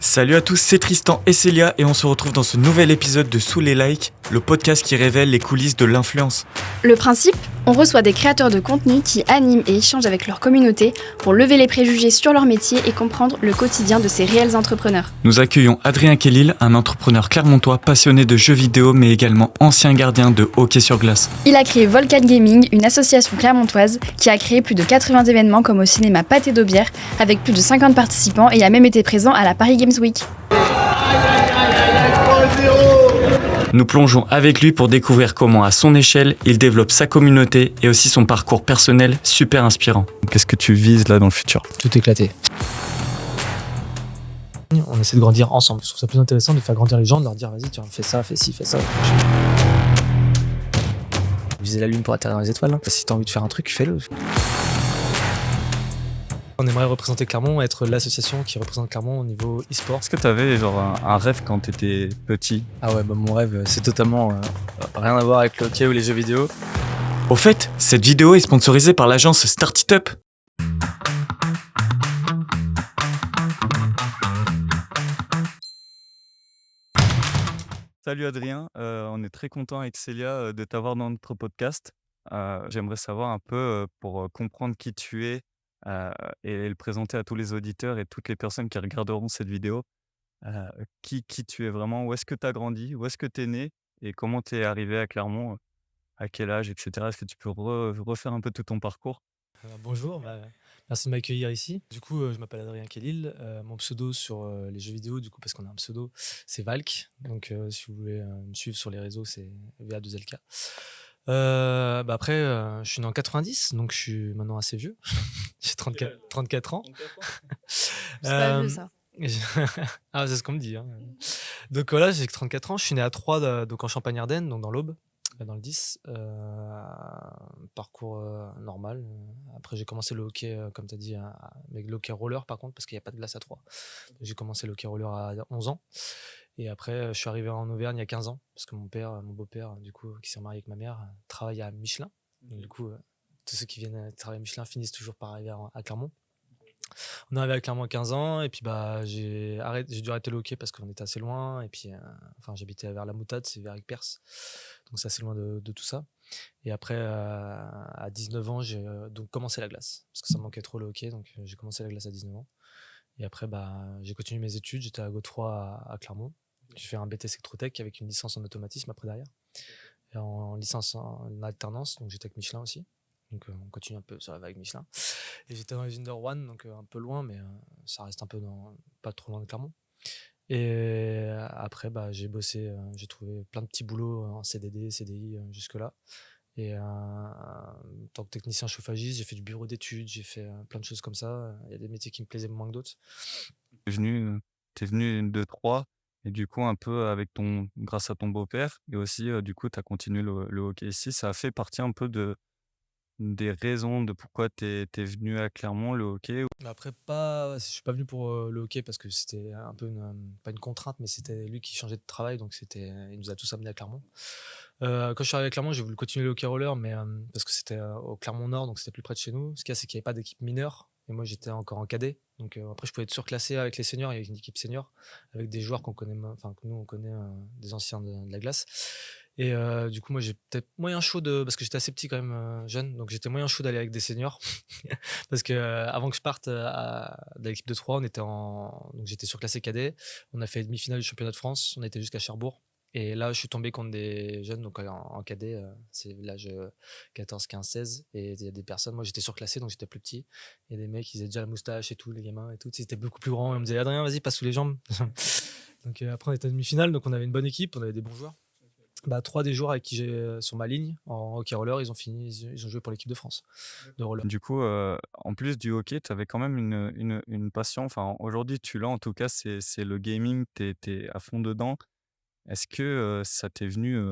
Salut à tous, c'est Tristan et Célia et on se retrouve dans ce nouvel épisode de Sous les likes, le podcast qui révèle les coulisses de l'influence. Le principe, on reçoit des créateurs de contenu qui animent et échangent avec leur communauté pour lever les préjugés sur leur métier et comprendre le quotidien de ces réels entrepreneurs. Nous accueillons Adrien Kellil, un entrepreneur clermontois passionné de jeux vidéo mais également ancien gardien de hockey sur glace. Il a créé Volcan Gaming, une association clermontoise qui a créé plus de 80 événements comme au cinéma Pâté d'Aubière avec plus de 50 participants et a même été présent à la Paris Games Week. Nous plongeons avec lui pour découvrir comment, à son échelle, il développe sa communauté et aussi son parcours personnel super inspirant. Qu'est-ce que tu vises là dans le futur ? Tout éclater. On essaie de grandir ensemble. Je trouve ça plus intéressant de faire grandir les gens, de leur dire vas-y, tiens, fais ça, fais ci, fais ça. Viser la lune pour atterrir dans les étoiles. Si t'as envie de faire un truc, fais-le. On aimerait représenter Clermont, être l'association qui représente Clermont au niveau e-sport. Est-ce que tu avais genre un rêve quand tu étais petit ? Ah ouais, mon rêve, c'est totalement rien à voir avec le hockey ou les jeux vidéo. Au fait, cette vidéo est sponsorisée par l'agence Start It Up. Salut Adrien, on est très content avec Célia de t'avoir dans notre podcast. J'aimerais savoir un peu pour comprendre qui tu es euh, et le présenter à tous les auditeurs et toutes les personnes qui regarderont cette vidéo. Qui tu es vraiment, où est-ce que tu as grandi, où est-ce que tu es né et comment tu es arrivé à Clermont, à quel âge, etc. Est-ce que tu peux refaire un peu tout ton parcours ? Bonjour, merci de m'accueillir ici. Du coup, je m'appelle Adrien Kellil. Mon pseudo sur les jeux vidéo, du coup, parce qu'on a un pseudo, c'est Valk. Donc, si vous voulez me suivre sur les réseaux, c'est VA2LK. Après, je suis né en 90, donc je suis maintenant assez vieux. J'ai 34 ans. C'est pas vieux ça. C'est ce qu'on me dit. Hein. Donc voilà, j'ai 34 ans. Je suis né à Troyes, donc en Champagne-Ardenne, donc dans l'Aube, dans le 10. Parcours normal. Après, j'ai commencé le hockey, comme tu as dit, avec le hockey roller par contre, parce qu'il n'y a pas de glace à Troyes. J'ai commencé le hockey roller à 11 ans. Et après, je suis arrivé en Auvergne il y a 15 ans, parce que mon beau-père, du coup, qui s'est marié avec ma mère, travaille à Michelin. Donc, du coup, tous ceux qui viennent travailler à Michelin finissent toujours par arriver à Clermont. On est arrivé à Clermont à 15 ans, et puis j'ai dû arrêter le hockey parce qu'on était assez loin. Et puis, j'habitais vers la Moutade, c'est vers Aigues-Perse. Donc, c'est assez loin de tout ça. Et après, à 19 ans, j'ai donc commencé la glace, parce que ça me manquait trop le hockey. Donc, j'ai commencé la glace à 19 ans. Et après, j'ai continué mes études. J'étais à Godefroy à Clermont. J'ai fait un BTS Electrotech avec une licence en automatisme après derrière. Et en licence en alternance, donc j'étais avec Michelin aussi. Donc on continue un peu sur la vague Michelin. Et j'étais dans les Under One, donc un peu loin, mais ça reste un peu pas trop loin de Clermont. Et après, j'ai bossé, j'ai trouvé plein de petits boulots en CDD, CDI jusque-là. Et en tant que technicien chauffagiste, j'ai fait du bureau d'études, j'ai fait plein de choses comme ça. Il y a des métiers qui me plaisaient moins que d'autres. T'es venu de Troyes et du coup un peu grâce à ton beau-père et aussi du coup tu as continué le hockey ici. Ça a fait partie un peu des raisons de pourquoi t'es venu à Clermont, le hockey. Mais après, je suis pas venu pour le hockey parce que c'était un peu pas une contrainte, mais c'était lui qui changeait de travail, donc il nous a tous amenés à Clermont. Quand je suis arrivé à Clermont, j'ai voulu continuer le hockey roller, mais parce que c'était au Clermont Nord, donc c'était plus près de chez nous. Ce qu'il y a, c'est qu'il n'y avait pas d'équipe mineure, et moi j'étais encore en cadet. Donc après, je pouvais être surclassé avec les seniors, il y avait une équipe senior, avec des joueurs que nous on connaît, des anciens de la glace. Et du coup, moi j'ai peut-être moyen chaud parce que j'étais assez petit quand même, jeune, donc j'étais moyen chaud d'aller avec des seniors. Parce que avant que je parte de l'équipe de Troyes, donc j'étais surclassé cadet. On a fait demi-finale du championnat de France. On était jusqu'à Cherbourg. Et là, je suis tombé contre des jeunes, donc en cadet, c'est l'âge 14, 15, 16. Et il y a des personnes, moi j'étais surclassé, donc j'étais plus petit. Il y a des mecs, ils avaient déjà la moustache et tout, les gamins et tout. Ils étaient beaucoup plus grands. Et on me disait, Adrien, vas-y, passe sous les jambes. Donc après, on était en demi-finale, donc on avait une bonne équipe, on avait des bons joueurs. 3 des joueurs avec qui j'ai sur ma ligne en hockey roller, ils ont joué pour l'équipe de France de roller. Du coup, en plus du hockey, tu avais quand même une passion. Enfin, aujourd'hui, tu l'as en tout cas, c'est le gaming, t'es à fond dedans. Est-ce que ça t'est venu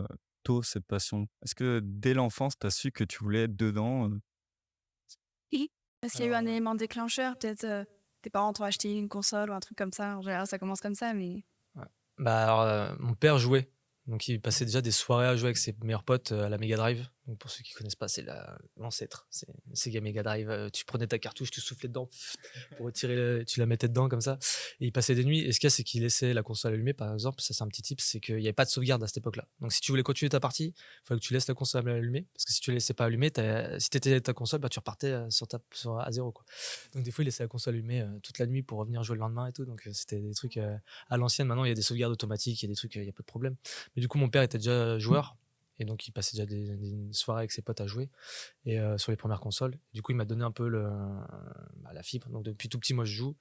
tôt, cette passion ? Est-ce que dès l'enfance, tu as su que tu voulais être dedans ? Est-ce qu'il y a eu un élément déclencheur, peut-être tes parents t'ont acheté une console ou un truc comme ça. En général, ça commence comme ça, mais... Mon père jouait. Donc il passait déjà des soirées à jouer avec ses meilleurs potes à la Mega Drive. Donc pour ceux qui connaissent pas, c'est l'ancêtre. C'est Sega Mega Drive. Tu prenais ta cartouche, tu soufflais dedans pour retirer, tu la mettais dedans comme ça. Et il passait des nuits. Et ce qu'il y a, c'est qu'il laissait la console allumée, par exemple. Ça, c'est un petit tip, c'est qu'il n'y avait pas de sauvegarde à cette époque-là. Donc si tu voulais continuer ta partie, il fallait que tu laisses la console allumée. Parce que si tu la laissais pas allumée, si tu étais ta console, bah, tu repartais à zéro, quoi. Donc des fois, il laissait la console allumée toute la nuit pour revenir jouer le lendemain et tout. Donc c'était des trucs à l'ancienne. Maintenant, il y a des sauvegardes automatiques, il y a des trucs, il n'y a pas de problème. Mais du coup, mon père était déjà joueur. Et donc, il passait déjà des soirées avec ses potes à jouer et sur les premières consoles. Du coup, il m'a donné un peu la fibre. Donc, depuis tout petit, moi, je joue.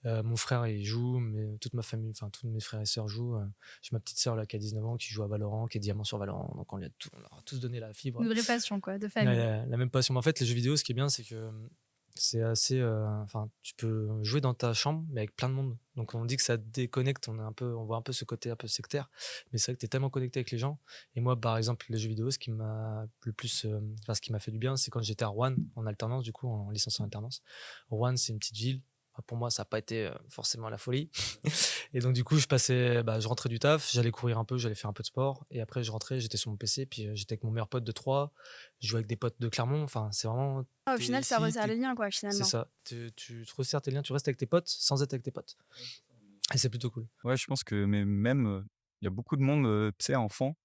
Mon frère, il joue. Mais toute ma famille, enfin, tous mes frères et sœurs jouent. J'ai ma petite sœur là, qui a 19 ans, qui joue à Valorant, qui est diamant sur Valorant. Donc, on leur a tous donné la fibre. Une vraie passion, quoi, de Ouais, famille. la même passion. Mais en fait, les jeux vidéo, ce qui est bien, c'est que c'est assez. Enfin, tu peux jouer dans ta chambre, mais avec plein de monde. Donc, on dit que ça déconnecte. On voit un peu ce côté un peu sectaire. Mais c'est vrai que tu es tellement connecté avec les gens. Et moi, par exemple, les jeux vidéo, ce qui m'a le plus. Enfin, ce qui m'a fait du bien, c'est quand j'étais à Rouen, en alternance, du coup, en licence en alternance. Rouen, c'est une petite ville. Enfin, pour moi, ça n'a pas été forcément la folie. Et donc, du coup, je rentrais du taf, j'allais courir un peu, j'allais faire un peu de sport. Et après, je rentrais, j'étais sur mon PC, puis j'étais avec mon meilleur pote de Troyes, je jouais avec des potes de Clermont. Enfin, c'est vraiment. Ah, au T'es final, ça ici, resserre les liens, quoi, c'est finalement. ça. Tu te resserres tes liens, tu restes avec tes potes sans être avec tes potes. Et c'est plutôt cool. Ouais, je pense que mais même, il y a beaucoup de monde, tu sais, enfants,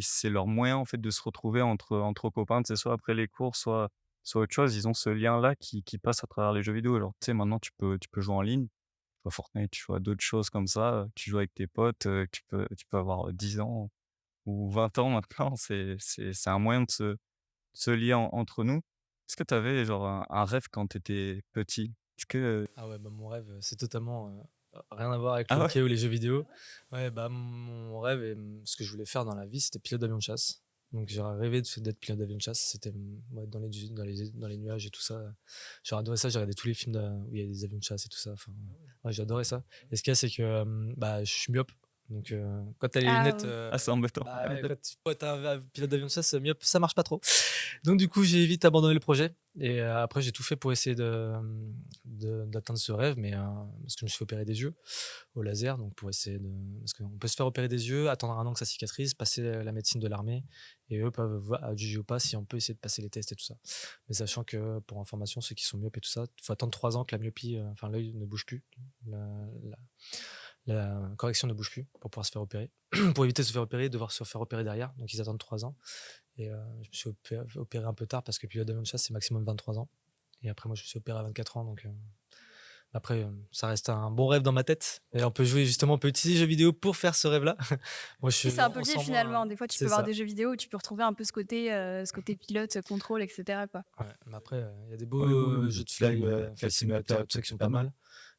c'est leur moyen, en fait, de se retrouver entre copains, tu sais, soit après les cours, soit autre chose. Ils ont ce lien-là qui passe à travers les jeux vidéo. Alors, tu sais, maintenant, tu peux jouer en ligne, tu joues à Fortnite, tu joues à d'autres choses comme ça, tu joues avec tes potes, tu peux avoir 10 ans ou 20 ans maintenant. C'est un moyen de se lier entre nous. Est-ce que tu avais, genre, un rêve quand tu étais petit? Est-ce que, Ah ouais, bah mon rêve, c'est totalement rien à voir avec le ah ouais? hockey ou les jeux vidéo. Ouais, bah mon rêve et ce que je voulais faire dans la vie, c'était pilote d'avion de chasse. Donc j'aurais rêvé d'être pilote d'avion de chasse. C'était ouais, dans les nuages et tout ça. J'aurais adoré ça. J'ai regardé tous les films où il y a des avions de chasse et tout ça. Enfin, ouais, j'adorais ça. Et ce qu'il y a, c'est que bah, je suis myope. Donc quand t'as les Ah, lunettes, ouais. Ah, c'est embêtant. bah, ouais, quand t'es un pilote d'avion de chasse, myope, ça marche pas trop. Donc du coup, j'ai vite abandonné le projet. Et après, j'ai tout fait pour essayer d'atteindre ce rêve, mais parce que je me suis fait opérer des yeux au laser, donc pour essayer de. Parce qu'on peut se faire opérer des yeux, attendre un an que ça cicatrise, passer la médecine de l'armée, et eux peuvent juger ou pas si on peut essayer de passer les tests et tout ça. Mais sachant que, pour information, ceux qui sont myopes et tout ça, il faut attendre 3 ans que la myopie, enfin l'œil ne bouge plus, la, la- la correction ne bouge plus pour pouvoir se faire opérer. Pour éviter de se faire opérer, devoir se faire opérer derrière, donc ils attendent 3 ans. Et je me suis opéré un peu tard parce que pilote d'avion de chasse, c'est maximum 23 ans. Et après, moi, je me suis opéré à 24 ans. Donc après, ça reste un bon rêve dans ma tête. Et on peut jouer justement, on peut utiliser les jeux vidéo pour faire ce rêve-là. Moi, Oui, c'est un peu on lié sent moins. finalement. Des fois, tu peux C'est avoir ça. des jeux vidéo où tu peux retrouver un peu ce côté pilote, contrôle, etc., quoi. Ouais, mais après, il y a des beaux jeux de fly, flight simulator et tout ça qui sont pas mal.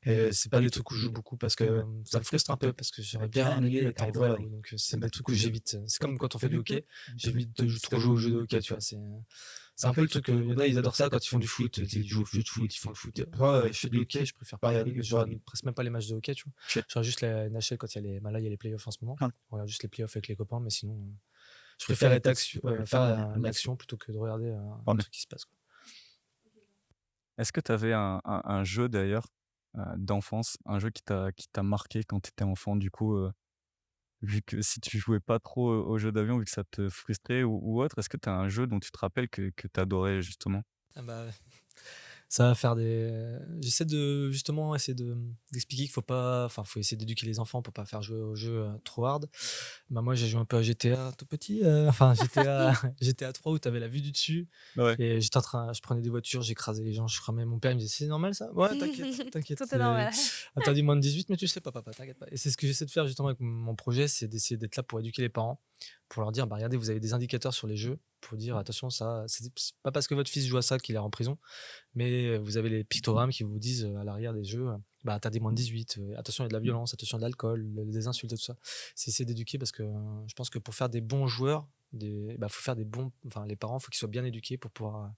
Et c'est pas des trucs où je joue beaucoup parce que ça me frustre un peu parce que j'aurais bien aimé être en vol. Donc c'est des trucs où j'évite. C'est comme quand on fait du hockey, j'évite de trop jouer au jeu de hockey, tu vois. C'est un peu le truc. Il y en a, ils adorent ça quand ils font du foot. Ils jouent au foot, ils font le foot. Moi, je fais du hockey, je préfère pas y aller. Je regarde presque même pas les matchs de hockey, tu vois. Je regarde juste la NHL quand il y a les. Bah là, il y a les playoffs en ce moment. On regarde juste les playoffs avec les copains, mais sinon, je préfère être faire l'action plutôt que de regarder un truc qui se passe, quoi. Est-ce que tu avais un jeu d'ailleurs, d'enfance, un jeu qui t'a marqué quand tu étais enfant du coup, vu que si tu jouais pas trop aux jeux d'avion, vu que ça te frustrait ou autre, est-ce que tu as un jeu dont tu te rappelles que tu adorais justement? Ah bah, ça va faire j'essaie de justement essayer d'expliquer qu'il faut pas, enfin, faut essayer d'éduquer les enfants pour pas faire jouer aux jeux trop hard. Bah moi, j'ai joué un peu à GTA tout petit, enfin GTA 3 où tu avais la vue du dessus Ouais. et je prenais des voitures, j'écrasais les gens, je cramais. Mon père il me disait c'est normal ça? Ouais, t'inquiète, t'inquiète. Tout est normal. Interdit moins de 18, mais tu sais pas, papa, t'inquiète pas. Et c'est ce que j'essaie de faire justement avec mon projet, c'est d'essayer d'être là pour éduquer les parents, pour leur dire, bah regardez, vous avez des indicateurs sur les jeux, pour dire attention, ça, c'est pas parce que votre fils joue à ça qu'il est en prison, mais vous avez les pictogrammes qui vous disent à l'arrière des jeux, bah t'as des moins de 18, attention, il y a de la violence, attention, il y a de l'alcool, des insultes et tout ça. C'est essayer d'éduquer parce que je pense que pour faire des bons joueurs, faut faire des bons, enfin les parents, faut qu'ils soient bien éduqués pour pouvoir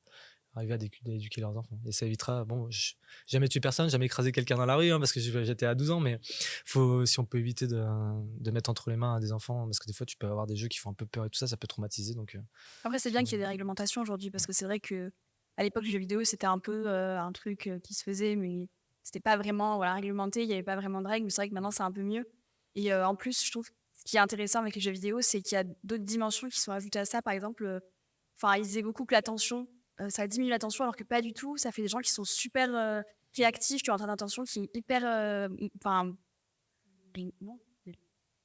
arriver à éduquer leurs enfants. Et ça évitera, bon, jamais tué personne, jamais écrasé quelqu'un dans la rue, hein, parce que j'étais à 12 ans, mais si on peut éviter de mettre entre les mains à des enfants, parce que des fois tu peux avoir des jeux qui font un peu peur et tout ça, ça peut traumatiser. Donc, Après, c'est bien qu'il y ait des réglementations aujourd'hui parce que c'est vrai que à l'époque, les jeux vidéo, c'était un peu un truc qui se faisait, mais c'était pas vraiment voilà, réglementé, il n'y avait pas vraiment de règles. Mais c'est vrai que maintenant, c'est un peu mieux. Et en plus, je trouve ce qui est intéressant avec les jeux vidéo, c'est qu'il y a d'autres dimensions qui sont ajoutées à ça. Par exemple, Enfin, ils disaient beaucoup que l'attention, ça diminue l'attention alors que pas du tout. Ça fait des gens qui sont super, réactifs, qui ont un temps d'attention qui est hyper, enfin, non?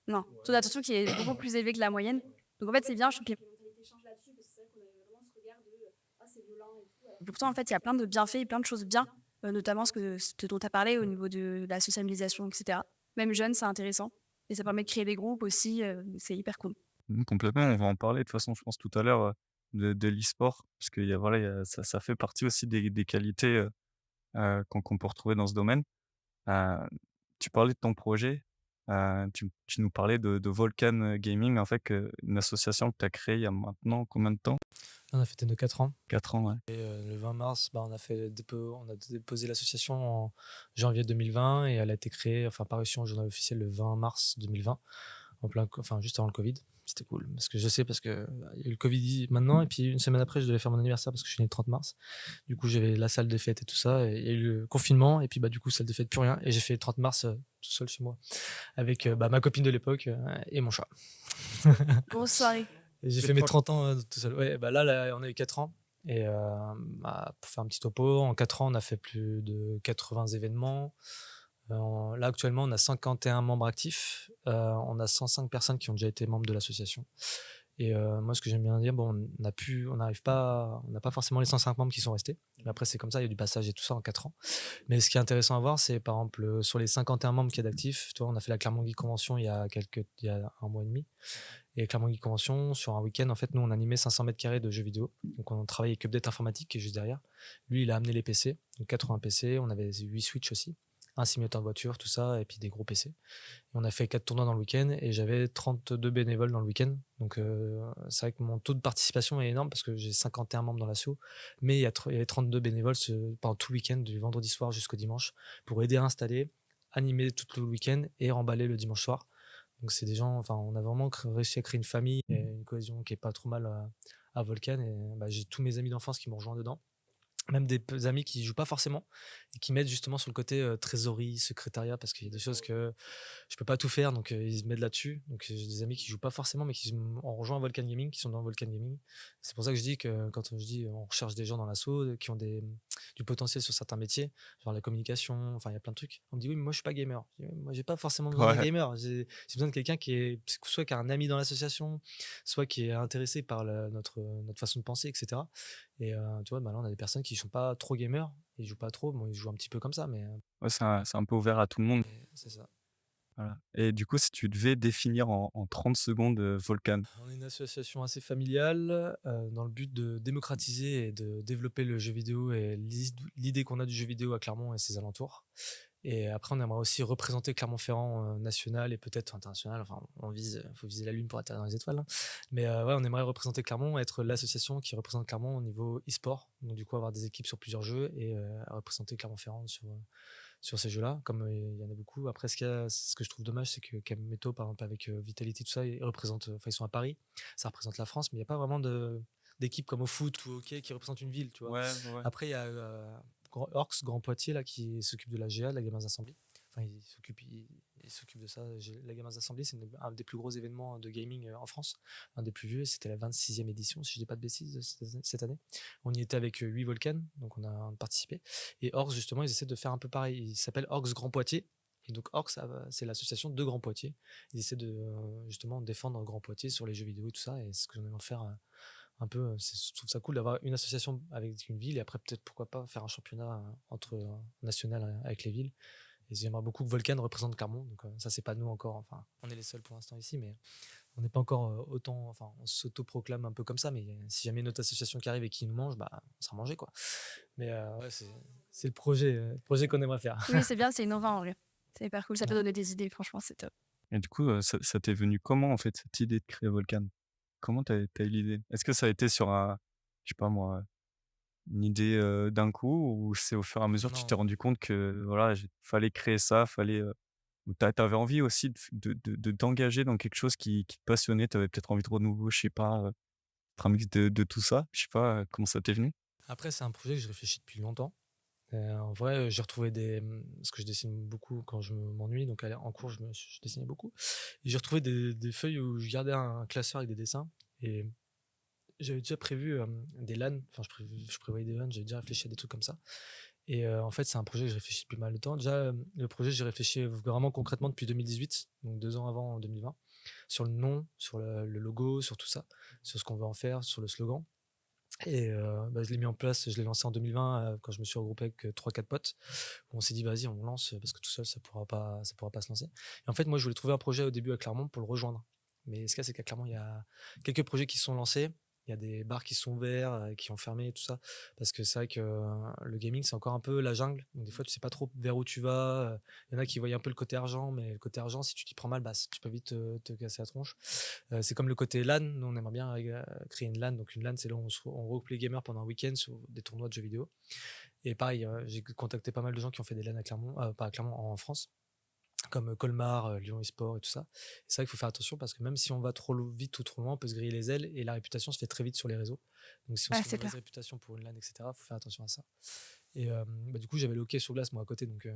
Non, taux d'attention qui est beaucoup plus élevé que la moyenne. Donc en fait, c'est bien, je trouve que les mentalités changent là-dessus parce que c'est vrai qu'on avait vraiment ce regard de ah, c'est violent et tout. Et pourtant, en fait, il y a plein de bienfaits et plein de choses bien, notamment ce dont tu as parlé au niveau de la sociabilisation, etc. Même jeune, c'est intéressant. Et ça permet de créer des groupes aussi, c'est hyper cool. Complètement, on va en parler de toute façon, je pense tout à l'heure, de l'e-sport parce qu'il y a voilà, il y a ça fait partie aussi des qualités, qu'on peut retrouver dans ce domaine. Heu, Tu parlais de ton projet, tu nous parlais de Volcan, Gaming en fait une association que tu as créée il y a maintenant combien de temps? On a fêté nos 4 ans. 4 ans, ouais. Et le 20 mars, on a déposé l'association en janvier 2020 et elle a été créée, enfin parution au journal officiel le 20 mars 2020, juste avant le Covid. C'était cool parce que je sais parce que il y a eu le Covid maintenant et puis une semaine après je devais faire mon anniversaire parce que je suis né le 30 mars. Du coup j'avais la salle des fêtes et tout ça et il y a eu le confinement et puis du coup salle des fêtes plus rien et j'ai fait le 30 mars tout seul chez moi avec ma copine de l'époque et mon chat. Grosse soirée. Et j'ai fait mes 30 ans tout seul. Ouais, là, on a eu 4 ans. Et pour faire un petit topo, en 4 ans, on a fait plus de 80 événements. Là, actuellement, on a 51 membres actifs. On a 105 personnes qui ont déjà été membres de l'association. Et moi, ce que j'aime bien dire, bon, on n'a pas forcément les 105 membres qui sont restés. Mais après, c'est comme ça, il y a du passage et tout ça en 4 ans. Mais ce qui est intéressant à voir, c'est par exemple, sur les 51 membres qu'il y a d'actifs, on a fait la Clermont Geek Convention il y a un mois et demi. Et Clermont Geek Convention, sur un week-end, en fait, nous, on animait 500 mètres carrés de jeux vidéo. Donc, on travaillait avec Update Informatique qui est juste derrière. Lui, il a amené les PC, donc 80 PC. On avait 8 Switch aussi, un simulateur de voiture, tout ça, et puis des gros PC. Et on a fait 4 tournois dans le week-end et j'avais 32 bénévoles dans le week-end. Donc, c'est vrai que mon taux de participation est énorme parce que j'ai 51 membres dans l'asso, mais il y avait 32 bénévoles pendant tout le week-end, du vendredi soir jusqu'au dimanche, pour aider à installer, animer tout le week-end et remballer le dimanche soir. Donc c'est des gens, enfin, on a vraiment réussi à créer une famille et une cohésion qui est pas trop mal à Volcan. Et j'ai tous mes amis d'enfance qui m'ont rejoint dedans. Même des amis qui jouent pas forcément et qui m'aident justement sur le côté trésorerie, secrétariat, parce qu'il y a des choses que je peux pas tout faire, donc ils m'aident là-dessus. Donc j'ai des amis qui jouent pas forcément, mais qui ont rejoint Volcan Gaming, qui sont dans Volcan Gaming. C'est pour ça que je dis que quand je dis on recherche des gens dans l'assaut qui ont du potentiel sur certains métiers, genre la communication, enfin il y a plein de trucs. On me dit oui, mais moi je suis pas gamer. Je dis, oui, moi j'ai pas forcément besoin d'un Ouais. gamer. J'ai besoin de quelqu'un qui est soit qui a un ami dans l'association, soit qui est intéressé par notre façon de penser, etc. Et tu vois, là, on a des personnes qui sont pas trop gamers, ils jouent pas trop, bon, ils jouent un petit peu comme ça, mais Ouais, c'est un peu ouvert à tout le monde, c'est ça. voilà. Et du coup, si tu devais définir en 30 secondes, Volcan? On est une association assez familiale dans le but de démocratiser et de développer le jeu vidéo et l'idée qu'on a du jeu vidéo à Clermont et ses alentours. Et après, on aimerait aussi représenter Clermont-Ferrand national et peut-être international. Enfin, faut viser la lune pour atterrir dans les étoiles, hein. Mais ouais, on aimerait représenter Clermont, être l'association qui représente Clermont au niveau e-sport. Donc du coup, avoir des équipes sur plusieurs jeux et représenter Clermont-Ferrand sur ces jeux-là, comme il y en a beaucoup. Après, ce que je trouve dommage, c'est que Kameto, par exemple, avec Vitality, tout ça, ils sont à Paris, ça représente la France, mais il n'y a pas vraiment d'équipe comme au foot ou au hockey qui représente une ville, tu vois. Ouais, ouais. Après, il y a Orcs, Grand Poitiers, là, qui s'occupe de la GA, de la Gamers Assembly. Enfin, il s'occupe de ça. La Gamers Assembly, c'est un des plus gros événements de gaming en France, un des plus vieux. C'était la 26e édition, si je dis pas de bêtises, cette année. On y était avec 8 Volcan, donc on a participé. Et Orcs, justement, ils essaient de faire un peu pareil. Il s'appelle Orcs Grand Poitiers. Et donc Orcs, c'est l'association de Grand Poitiers. Ils essaient de justement défendre Grand Poitiers sur les jeux vidéo et tout ça. Et c'est ce que j'en ai envie de faire un peu. Je trouve ça cool d'avoir une association avec une ville et après peut-être pourquoi pas faire un championnat national avec les villes. Et j'aimerais beaucoup que Volcan représente Clermont. Donc ça, c'est pas nous encore. Enfin, on est les seuls pour l'instant ici, mais on n'est pas encore autant. Enfin, on s'auto-proclame un peu comme ça, mais si jamais une autre association qui arrive et qui nous mange, on sera mangé, quoi. Mais ouais, c'est le projet qu'on aimerait faire. Oui, c'est bien, c'est innovant en vrai. C'est hyper cool, ça peut Ouais. donner des idées, franchement, c'est top. Et du coup, ça t'est venu comment, en fait, cette idée de créer Volcan? Comment tu as eu l'idée? Est-ce que ça a été sur un je sais pas moi, une idée, d'un coup ou c'est au fur et à mesure tu t'es Non, rendu compte que voilà, fallait créer ça, fallait, ou tu envie aussi de t'engager dans quelque chose qui te passionnait? Tu avais peut-être envie de renouveau, je sais pas, être un mix de tout ça? Je sais pas, comment ça t'est venu? après, c'est un projet que je réfléchis depuis longtemps. En vrai, j'ai retrouvé parce que je dessine beaucoup quand je m'ennuie, donc en cours, je dessinais beaucoup. Et j'ai retrouvé des feuilles où je gardais un classeur avec des dessins. Et J'avais déjà prévu des LAN, enfin je prévoyais des LAN, j'avais déjà réfléchi à des trucs comme ça. Et en fait, c'est un projet que je réfléchis depuis mal de temps. Déjà, le projet, j'ai réfléchi vraiment concrètement depuis 2018, donc 2 ans avant, en 2020, sur le nom, sur le logo, sur tout ça, sur ce qu'on veut en faire, sur le slogan. Et je l'ai mis en place, je l'ai lancé en 2020 quand je me suis regroupé avec 3-4 potes. On s'est dit, vas-y, on lance parce que tout seul, ça pourra pas se lancer. Et en fait, moi, je voulais trouver un projet au début à Clermont pour le rejoindre. Mais ce qu'il y a, c'est qu'à Clermont, il y a quelques projets qui sont lancés. Il y a des bars qui sont ouverts, qui ont fermé et tout ça. Parce que c'est vrai que le gaming, c'est encore un peu la jungle. Donc, des fois, tu sais pas trop vers où tu vas. Il y en a qui voient un peu le côté argent, mais le côté argent, si tu t'y prends mal, bah, tu peux vite te casser la tronche. C'est comme le côté LAN. Nous, on aimerait bien créer une LAN. Donc, une LAN, c'est là où on regroupe les gamers pendant un week-end sur des tournois de jeux vidéo. Et pareil, j'ai contacté pas mal de gens qui ont fait des LAN à Clermont, pas à Clermont, en France, comme Colmar, Lyon eSport et tout ça. Et c'est vrai qu'il faut faire attention parce que même si on va trop vite ou trop loin, on peut se griller les ailes et la réputation se fait très vite sur les réseaux. Donc si on se Ouais, fait une c'est mauvaise clair. réputation pour une LAN, etc., il faut faire attention à ça. Et du coup, j'avais le hockey sur glace, moi, à côté. Donc,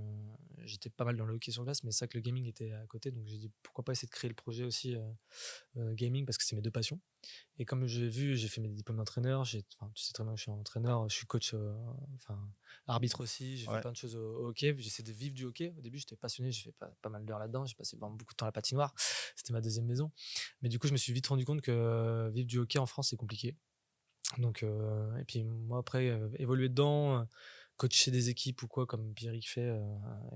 j'étais pas mal dans le hockey sur glace, mais c'est vrai que le gaming était à côté. Donc, j'ai dit, pourquoi pas essayer de créer le projet aussi gaming parce que c'est mes deux passions. Et comme j'ai fait mes diplômes d'entraîneur. Enfin, tu sais très bien que je suis entraîneur, je suis coach, enfin, arbitre aussi. J'ai fait Ouais. plein de choses au hockey. J'essaie de vivre du hockey. Au début, j'étais passionné. J'ai fait pas mal d'heures là-dedans. J'ai passé vraiment beaucoup de temps à la patinoire. C'était ma deuxième maison. Mais du coup, je me suis vite rendu compte que vivre du hockey en France, c'est compliqué. Donc, et puis moi, après, évoluer dedans, coacher des équipes ou quoi, comme Pierrick fait,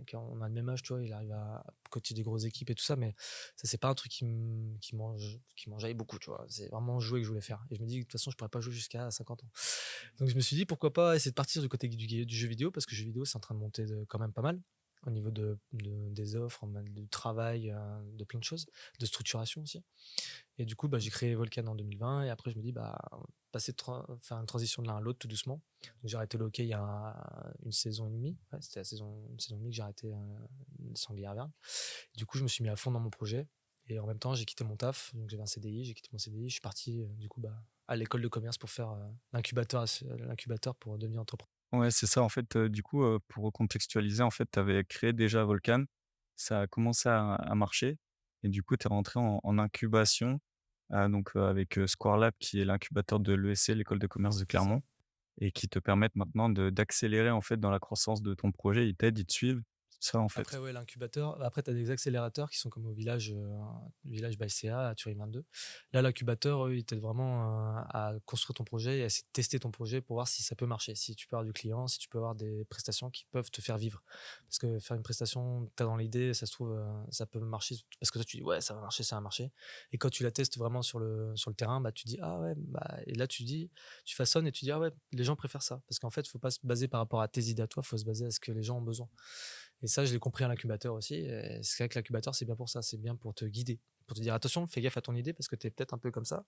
quand on a le même âge, tu vois, il arrive à coacher des grosses équipes et tout ça, mais ça, c'est pas un truc qui m'enjaille beaucoup, tu vois. C'est vraiment jouer que je voulais faire. Et je me dis, de toute façon, je pourrais pas jouer jusqu'à 50 ans. Donc, je me suis dit, pourquoi pas essayer de partir du côté du jeu vidéo, parce que le jeu vidéo, c'est en train de monter quand même pas mal au niveau des offres, du travail, de plein de choses, de structuration aussi. Et du coup, j'ai créé Volcan en 2020 et après je me dis faire une transition de l'un à l'autre tout doucement. Donc, j'ai arrêté le hockey il y a une saison et demie. Ouais, c'était une saison et demie que j'ai arrêté Sanglier Auvergne. Du coup, je me suis mis à fond dans mon projet et en même temps, j'ai quitté mon taf. Donc, j'avais un CDI, j'ai quitté mon CDI, je suis parti du coup à l'école de commerce pour faire l'incubateur pour devenir entrepreneur. Ouais, c'est ça, en fait, du coup, pour recontextualiser, en fait, tu avais créé déjà Volcan, ça a commencé à marcher et du coup, tu es rentré en incubation, donc avec, Square Lab qui est l'incubateur de l'ESC, l'école de commerce de C'est ça. Clermont et qui te permettent maintenant d'accélérer, en fait, dans la croissance de ton projet. Ils t'aident, ils te suivent, c'est ça, en Après, fait? ouais, l'incubateur. Après, tu as des accélérateurs qui sont comme au village by CA à Turing 22. Là, l'incubateur, eux, ils t'aident vraiment à construire ton projet et à essayer de tester ton projet pour voir si ça peut marcher, si tu peux avoir du client, si tu peux avoir des prestations qui peuvent te faire vivre. Parce que faire une prestation, tu as dans l'idée, ça se trouve, ça peut marcher. Parce que toi, tu dis, ouais, ça va marcher, ça va marcher. Et quand tu la testes vraiment sur le terrain, tu dis, ah ouais, et là, tu façonnes et tu dis, ah ouais, les gens préfèrent ça. Parce qu'en fait, il faut pas se baser par rapport à tes idées à toi, il faut se baser à ce que les gens ont besoin. Et ça, je l'ai compris à l'incubateur aussi. Et c'est vrai que l'incubateur, c'est bien pour ça. C'est bien pour te guider. Pour te dire, attention, fais gaffe à ton idée parce que tu es peut-être un peu comme ça.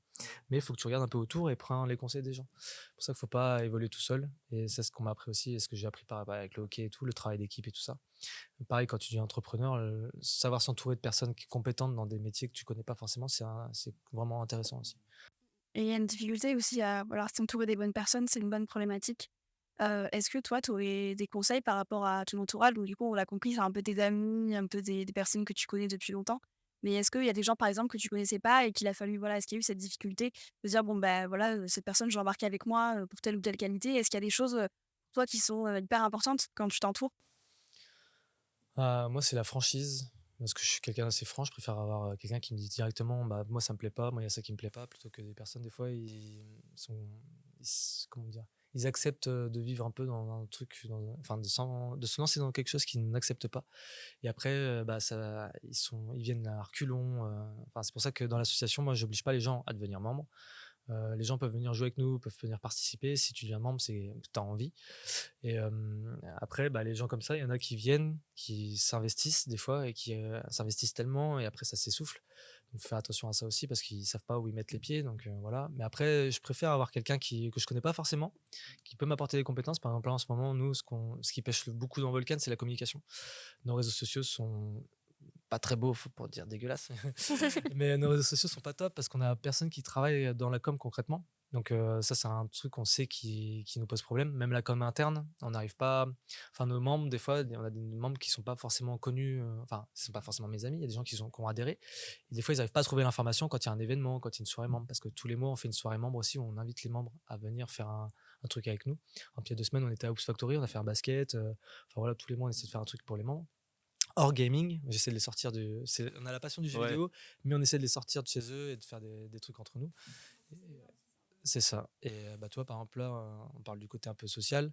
Mais il faut que tu regardes un peu autour et prends les conseils des gens. C'est pour ça qu'il ne faut pas évoluer tout seul. Et c'est ce qu'on m'a appris aussi et ce que j'ai appris avec le hockey et tout, le travail d'équipe et tout ça. Pareil, quand tu deviens entrepreneur, savoir s'entourer de personnes compétentes dans des métiers que tu connais pas forcément, c'est vraiment intéressant aussi. Et il y a une difficulté aussi à voilà, s'entourer des bonnes personnes, c'est une bonne problématique. Est-ce que toi, tu aurais des conseils par rapport à ton entourage? Donc du coup, on l'a compris, c'est un peu tes amis, un peu des personnes que tu connais depuis longtemps. Mais est-ce qu'il y a des gens, par exemple, que tu connaissais pas et qu'il a fallu voilà, est-ce qu'il y a eu cette difficulté de dire: «Bon, ben voilà, cette personne, je vais embarquer avec moi, pour telle ou telle qualité». Est-ce qu'il y a des choses, pour toi qui sont, hyper importantes quand tu t'entoures? Moi, c'est la franchise. Parce que je suis quelqu'un d'assez franc, je préfère avoir quelqu'un qui me dit directement, moi ça me plaît pas, moi il y a ça qui me plaît pas, plutôt que des personnes, des fois, sont, comment dire, ils acceptent de vivre un peu dans un truc, enfin de se lancer dans quelque chose qu'ils n'acceptent pas. Et après, ils viennent à reculons. Enfin, c'est pour ça que dans l'association, moi, j'oblige pas les gens à devenir membres. Les gens peuvent venir jouer avec nous, peuvent venir participer. Si tu deviens membre, c'est que tu as envie. Et après, les gens comme ça, il y en a qui viennent, qui s'investissent des fois et qui s'investissent tellement et après ça s'essouffle. Donc, faut faire attention à ça aussi parce qu'ils savent pas où ils mettent les pieds. Donc voilà. Mais après, je préfère avoir quelqu'un que je connais pas forcément, qui peut m'apporter des compétences. Par exemple, là, en ce moment, nous, ce qui pêche beaucoup dans Volcan, c'est la communication. Nos réseaux sociaux sont pas très beaux, pour dire dégueulasse. Mais nos réseaux sociaux sont pas top parce qu'on a personne qui travaille dans la com concrètement. Donc ça, c'est un truc qu'on sait qui nous pose problème. Même là, comme interne, on n'arrive pas enfin nos membres, des fois, on a des membres qui sont pas forcément connus, enfin, ce sont pas forcément mes amis, il y a des gens qui ont adhéré et des fois, ils n'arrivent pas à trouver l'information quand il y a un événement, quand il y a une soirée membre. Parce que tous les mois, on fait une soirée membre aussi où on invite les membres à venir faire un truc avec nous. Il y a 2 semaines, on était à Hoops Factory, on a fait un basket, enfin voilà, tous les mois, on essaie de faire un truc pour les membres. Hors gaming, j'essaie de les sortir on a la passion du jeu Ouais, vidéo, mais on essaie de les sortir de chez eux et de faire des trucs entre nous. Et c'est ça. Et bah, toi, par exemple, là, on parle du côté un peu social.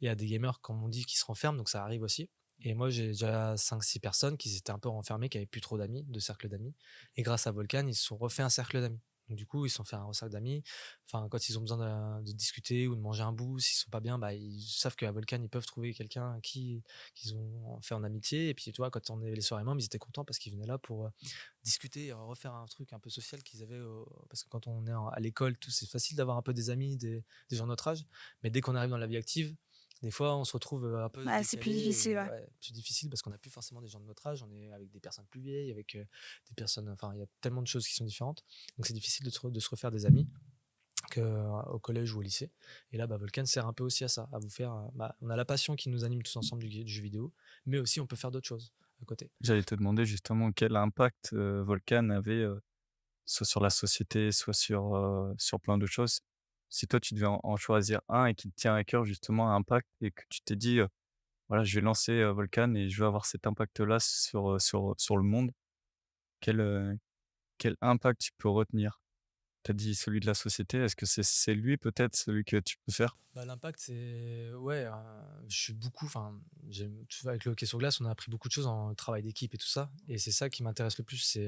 Il y a des gamers, comme on dit, qui se renferment, donc ça arrive aussi. Et moi, j'ai déjà 5 6 personnes qui s'étaient un peu renfermées, qui avaient plus trop d'amis, de cercle d'amis. Et grâce à Volcan, ils se sont refait un cercle d'amis. Donc, du coup, ils se sont fait un cercle d'amis. Enfin, quand ils ont besoin de discuter ou de manger un bout, s'ils sont pas bien, bah, ils savent qu'à Volcan, ils peuvent trouver quelqu'un à qui qu'ils ont fait en amitié. Et puis, tu vois, quand on avait les soirées membres, ils étaient contents parce qu'ils venaient là pour discuter et refaire un truc un peu social qu'ils avaient. Parce que quand on est à l'école, tout, c'est facile d'avoir un peu des amis, des gens de notre âge. Mais dès qu'on arrive dans la vie active, des fois, on se retrouve un peu Ouais, c'est plus décalé difficile, et ouais. ouais, plus difficile parce qu'on n'a plus forcément des gens de notre âge. On est avec des personnes plus vieilles, avec des personnes. Enfin, il y a tellement de choses qui sont différentes. Donc, c'est difficile de se refaire des amis qu'au collège ou au lycée. Et là, bah, Volcan sert un peu aussi à ça, à vous faire. Bah, on a la passion qui nous anime tous ensemble du jeu vidéo, mais aussi on peut faire d'autres choses à côté. j'allais te demander justement quel impact, Volcan avait, soit sur la société, soit sur plein de choses. Si toi, tu devais en choisir un et qui te tient à cœur justement, un impact et que tu t'es dit, «Voilà, je vais lancer, Volcan et je veux avoir cet impact-là sur le monde». Quel, quel impact tu peux retenir? Tu as dit celui de la société, est-ce que c'est lui peut-être, celui que tu peux faire? Bah, l'impact, c'est ouais, je suis beaucoup enfin, tu vois, avec le hockey sur glace, on a appris beaucoup de choses en travail d'équipe et tout ça et c'est ça qui m'intéresse le plus,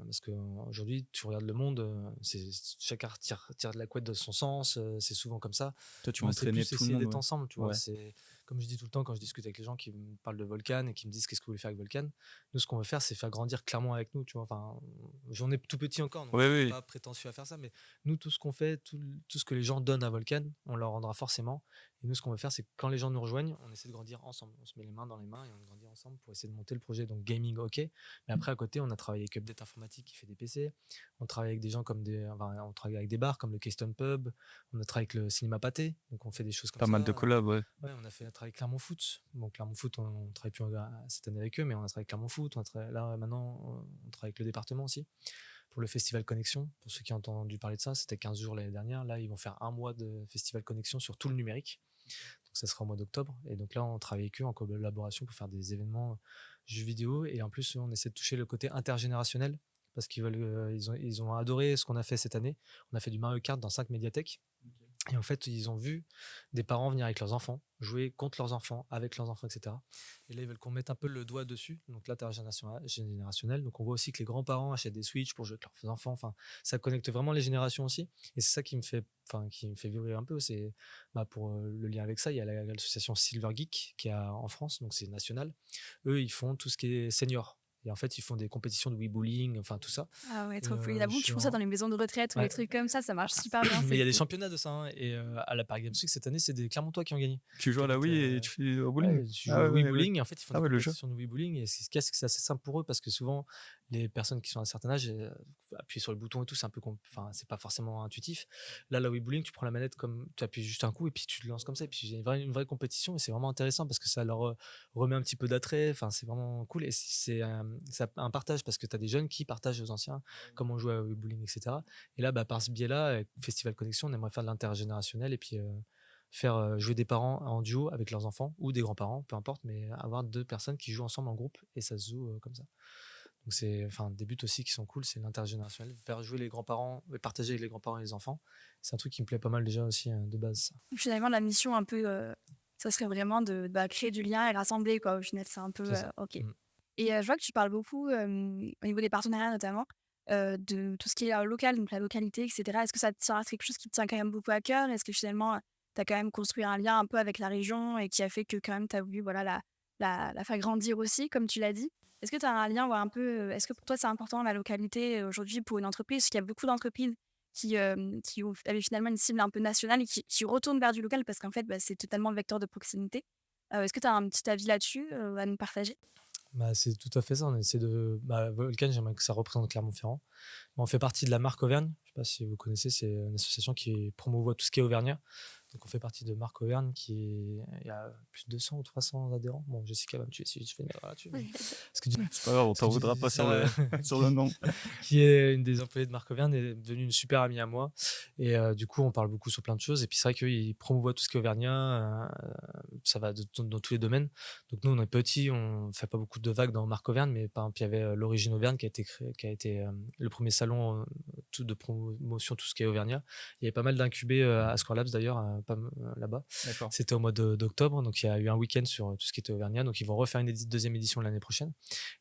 parce qu'aujourd'hui, tu regardes le monde, c'est chacun tire de la couette de son sens, c'est souvent comme ça. Toi, tu Moi, c'est entraînais plus tout le essayer monde, d'être ouais. ensemble, tu vois? Ouais. C'est comme je dis tout le temps quand je discute avec les gens qui me parlent de Volcan et qui me disent: «Qu'est-ce que vous voulez faire avec Volcan?» Nous, ce qu'on veut faire, c'est faire grandir Clermont avec nous, tu vois? Enfin, j'en ai tout petit encore, donc Oui, je suis oui, pas prétentieux à faire ça, mais nous, tout ce qu'on fait, tout ce que les gens donnent à Volcan, on leur rendra forcément. Et nous, ce qu'on veut faire, c'est que quand les gens nous rejoignent, on essaie de grandir ensemble. On se met les mains dans les mains et on grandit ensemble pour essayer de monter le projet. Donc, gaming, ok. Mais après, à côté, on a travaillé avec Update Informatique qui fait des PC. On travaille avec des gens on travaille avec des bars comme le Keystone Pub. On a travaillé avec le Cinéma Pâté. Donc, on fait des choses comme pas mal de ça. collabs, ouais. Ouais, on a fait travailler avec Clermont Foot. Bon, Clermont Foot, on travaille plus cette année avec eux, mais on a travaillé avec Clermont Foot. Là, maintenant, on travaille avec le département aussi pour le festival Connexion. Pour ceux qui ont entendu parler de ça, c'était 15 jours l'année dernière. Là, ils vont faire un mois de festival Connexion sur tout le numérique. Donc ça sera au mois d'octobre. Et donc là, on travaille avec eux en collaboration pour faire des événements jeux vidéo. Et en plus, on essaie de toucher le côté intergénérationnel parce ils ont adoré ce qu'on a fait cette année. On a fait du Mario Kart dans 5 médiathèques. Et en fait, ils ont vu des parents venir avec leurs enfants, jouer contre leurs enfants, avec leurs enfants, etc. Et là, ils veulent qu'on mette un peu le doigt dessus, donc l'intergénérationnel. Donc on voit aussi que les grands-parents achètent des Switch pour jouer avec leurs enfants. Enfin, ça connecte vraiment les générations aussi. Et c'est ça qui me fait vibrer un peu. C'est pour le lien avec ça, il y a l'association Silver Geek qui est en France, donc c'est national. Eux, ils font tout ce qui est senior. Et en fait, ils font des compétitions de Weebullying, enfin tout ça. Ah ouais, Et trop cool. Il y en a je beaucoup qui suis font ça dans les maisons de retraite ou les ouais. trucs comme ça marche super bien, Mais il c'est y a des cool. championnats de ça, hein, et à la Paris Games Week cette année, c'est des Clermontois qui ont gagné. Tu joues Qui à la habitent, Wii et tu fais au bowling? ouais, tu joues Ah au ouais, Wii ouais, ouais. Bowling et en fait, ils font Ah des ouais, le jeu. compétitions de Wii Bowling et ce qu'il y a, c'est que c'est assez simple pour eux parce que souvent, les personnes qui sont à un certain âge, appuyer sur le bouton et tout, c'est un peu enfin, c'est pas forcément intuitif. Là, la Wii Bowling, tu prends la manette comme tu appuies juste un coup et puis tu te lances comme ça et puis il y a une vraie compétition et c'est vraiment intéressant parce que ça leur remet un petit peu d'attrait, enfin, c'est vraiment cool et c'est un partage parce que tu as des jeunes qui partagent aux anciens comment jouer à Wii Bowling, etc. Et là, par ce biais-là, avec Festival Connexion, on aimerait faire de l'intergénérationnel et puis faire jouer des parents en duo avec leurs enfants ou des grands-parents, peu importe, mais avoir 2 personnes qui jouent ensemble en groupe et ça se joue comme ça. Donc c'est enfin des buts aussi qui sont cool, c'est l'intergénérationnel, faire jouer les grands-parents, et partager avec les grands-parents et les enfants. C'est un truc qui me plaît pas mal déjà aussi de base. Ça. Finalement, la mission un peu, ça serait vraiment de créer du lien et rassembler quoi, au final, c'est un peu, C'est ça. OK. Mm. Et je vois que tu parles beaucoup, au niveau des partenariats notamment, de tout ce qui est, local, donc la localité et cetera. Est-ce que ça reste quelque chose qui te tient quand même beaucoup à cœur? Est-ce que finalement, tu as quand même construit un lien un peu avec la région et qui a fait que quand même tu as voulu, voilà, la faire grandir aussi, comme tu l'as dit? Est-ce que tu as un lien, ouais, un peu, est-ce que pour toi c'est important la localité, aujourd'hui pour une entreprise? Parce qu'il y a beaucoup d'entreprises qui avaient finalement une cible un peu nationale et qui retournent vers du local parce qu'en fait, bah, c'est totalement vecteur de proximité. Est-ce que tu as un petit avis là-dessus, à nous partager? Bah, c'est tout à fait ça. On essaie de Volcan, j'aimerais que ça représente Clermont-Ferrand. On fait partie de la marque Auvergne. Je sais pas si vous connaissez, c'est une association qui promouvoit tout ce qui est auvergnat. Donc on fait partie de marque Auvergne il y a plus de 200 ou 300 adhérents. Bon, Jessica va me tuer si je fais une erreur là-dessus. Parce que C'est pas grave, on parce que t'en voudra dis pas sur ça, le sur le nom. qui est une des employées de Marc Auvergne, est devenue une super amie à moi. Et du coup, on parle beaucoup sur plein de choses. Et puis c'est vrai qu'ils promouvoient tout ce qui est auvergnat. Ça va dans tous les domaines. Donc nous, on est petits, on fait pas beaucoup de vagues dans Marc Auvergne, mais par exemple, il y avait l'Origine Auvergne qui a été créé, qui a été le premier salon de promotion, tout ce qui est auvergnat. Il y avait pas mal d'incubés à Square Labs d'ailleurs, là-bas. D'accord. C'était au mois d'octobre, donc il y a eu un week-end sur tout ce qui était auvergnat. Donc ils vont refaire une deuxième édition l'année prochaine.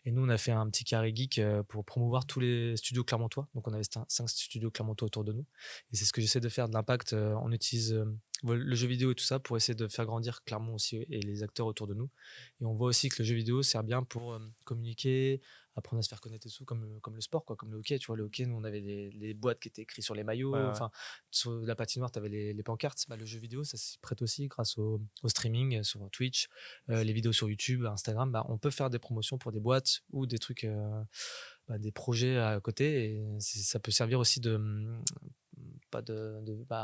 Et nous, on a fait un petit carré geek pour promouvoir tous les studios clermontois. Donc, on avait 5 studios clermontois autour de nous. Et c'est ce que j'essaie de faire de l'impact. On utilise le jeu vidéo et tout ça pour essayer de faire grandir Clermont aussi et les acteurs autour de nous. Et on voit aussi que le jeu vidéo sert bien pour communiquer, apprendre à se faire connaître et tout, comme le sport, quoi, comme le hockey. Tu vois, le hockey, nous, on avait les boîtes qui étaient écrites sur les Ouais, maillots. ouais. Enfin, sur la patinoire, tu avais les pancartes. Bah, le jeu vidéo, ça s'y prête aussi grâce au streaming sur Twitch, les vidéos sur YouTube, Instagram. Bah, on peut faire des promotions pour des boîtes ou des trucs, des projets à côté. Et ça peut servir aussi pas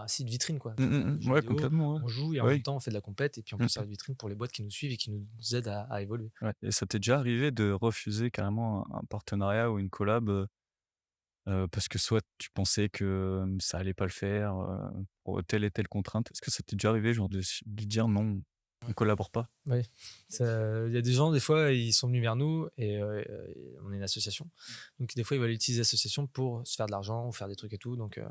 si, de vitrine, quoi. Mmh, Enfin, mmh le mh. jeu Ouais, vidéo, complètement, ouais. on joue et en même Oui. temps, on fait de la compète. Et puis, on Mmh peut mh. servir de vitrine pour les boîtes qui nous suivent et qui nous aident à évoluer. Ouais et ça t'est déjà arrivé de refuser carrément un partenariat ou une collab, parce que soit tu pensais que, ça allait pas le faire, pour telle et telle contrainte? Est-ce que ça t'est déjà arrivé genre de dire: «Non, on collabore pas»? Oui, il y a des gens, des fois, ils sont venus vers nous et on est une association. Donc, des fois, ils veulent utiliser l'association pour se faire de l'argent ou faire des trucs et tout. Donc,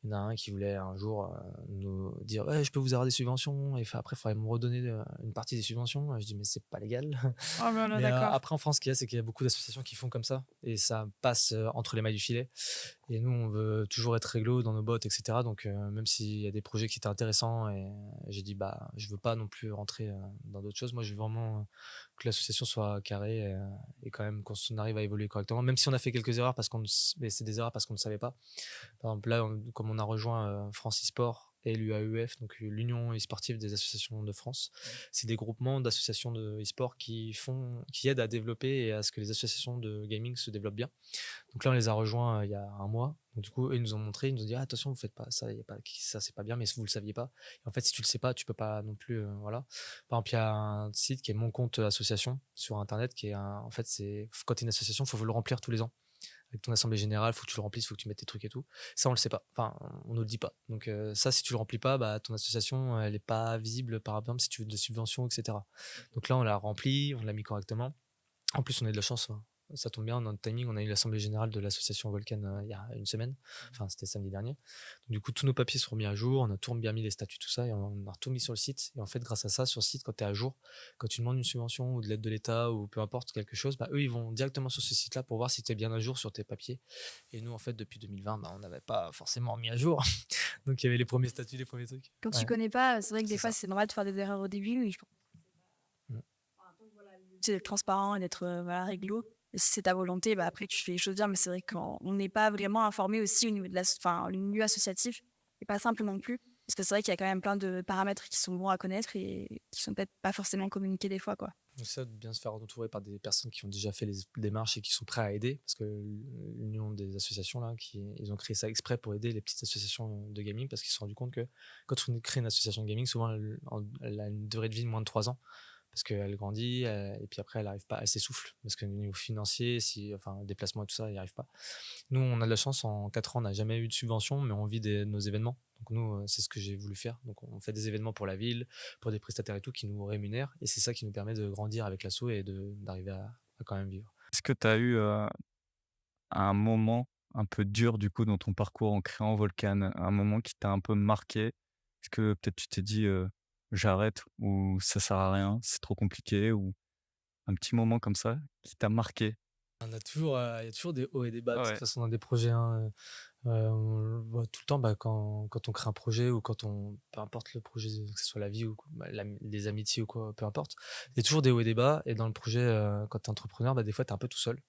il y en a un qui voulait un jour nous dire: «Ouais, je peux vous avoir des subventions et après, il faudrait me redonner une partie des subventions». Je dis: «Mais c'est pas légal». Oh là là, Mais d'accord. après, en France, ce qu'il y a, c'est qu'il y a beaucoup d'associations qui font comme ça et ça passe entre les mailles du filet. Et nous, on veut toujours être réglo dans nos bottes, etc. Donc, même s'il y a des projets qui étaient intéressants, et j'ai dit, bah, je veux pas non plus rentrer dans d'autres choses. Moi, je veux vraiment que l'association soit carrée et quand même qu'on arrive à évoluer correctement. Même si on a fait quelques erreurs mais c'est des erreurs parce qu'on ne savait pas. Par exemple, là, comme on a rejoint France e-sport et l'UAEF, donc l'Union e-sportive des associations de France, c'est des groupements d'associations de e-sport qui aident à développer et à ce que les associations de gaming se développent bien. Donc là, on les a rejoints il y a un mois. Donc du coup, eux, ils nous ont montré, ils nous ont dit: «Ah, attention, vous faites pas ça, y a pas, ça c'est pas bien, mais vous le saviez pas». Et en fait, si tu le sais pas, tu peux pas non plus, voilà. Par exemple, il y a un site qui est Mon Compte Association sur Internet, en fait, c'est quand tu es une association, il faut le remplir tous les ans. Avec ton assemblée générale, il faut que tu le remplisses, il faut que tu mettes tes trucs et tout. Ça, on le sait pas. Enfin, on ne le dit pas. Donc ça, si tu le remplis pas, bah, ton association, elle est pas visible, par exemple, si tu veux des subventions, etc. Donc là, on l'a rempli, on l'a mis correctement. En plus, on a eu de la chance, hein. Ça tombe bien, dans notre timing, on a eu l'assemblée générale de l'association Volcan il y a une semaine. Enfin, c'était samedi dernier. Donc, du coup, tous nos papiers sont remis à jour, on a tout bien mis les statuts, tout ça, et on a tout mis sur le site. Et en fait, grâce à ça, sur le site, quand tu es à jour, quand tu demandes une subvention ou de l'aide de l'État ou peu importe quelque chose, bah, eux, ils vont directement sur ce site-là pour voir si tu es bien à jour sur tes papiers. Et nous, en fait, depuis 2020, bah, on n'avait pas forcément mis à jour. Donc, il y avait les premiers statuts, les premiers trucs. Quand tu Ouais, connais pas, c'est vrai que des c'est fois, ça. c'est normal de faire des erreurs au début, mais je pense Mm. que c'est d'être transparent et d'être voilà, réglo. Et si c'est ta volonté, bah, après, tu fais les choses bien. Mais c'est vrai qu'on n'est pas vraiment informé aussi au niveau de enfin, le milieu associatif. Et pas simple non plus. Parce que c'est vrai qu'il y a quand même plein de paramètres qui sont bons à connaître et qui sont peut-être pas forcément communiqués des fois, quoi. Donc ça, de bien se faire entourer par des personnes qui ont déjà fait les démarches et qui sont prêts à aider, parce que l'union des associations, là, ils ont créé ça exprès pour aider les petites associations de gaming, parce qu'ils se sont rendus compte que quand on crée une association de gaming, souvent elle a une durée de vie de moins de 3 ans, parce qu'elle grandit, et puis après elle arrive pas, elle s'essouffle, parce que au niveau financier, enfin déplacement et tout ça, il n'y arrive pas. Nous, on a de la chance, en 4 ans, on n'a jamais eu de subvention, mais on vit nos événements. Donc nous, c'est ce que j'ai voulu faire. Donc on fait des événements pour la ville, pour des prestataires et tout, qui nous rémunèrent. Et c'est ça qui nous permet de grandir avec l'asso et d'arriver à quand même vivre. Est-ce que tu as eu, un moment un peu dur du coup dans ton parcours en créant Volcan? Un moment qui t'a un peu marqué? Est-ce que peut-être tu t'es dit, «J'arrête» ou «Ça sert à rien, c'est trop compliqué» ou un petit moment comme ça qui t'a marqué? Il y a toujours des hauts et des bas, de toute Ouais. façon, dans des projets, hein. On le voit tout le temps, quand on crée un projet ou peu importe le projet, que ce soit la vie ou les amitiés ou quoi, peu importe. Il y a toujours des hauts et des bas. Et dans le projet, quand tu es entrepreneur, des fois, tu es un peu tout seul.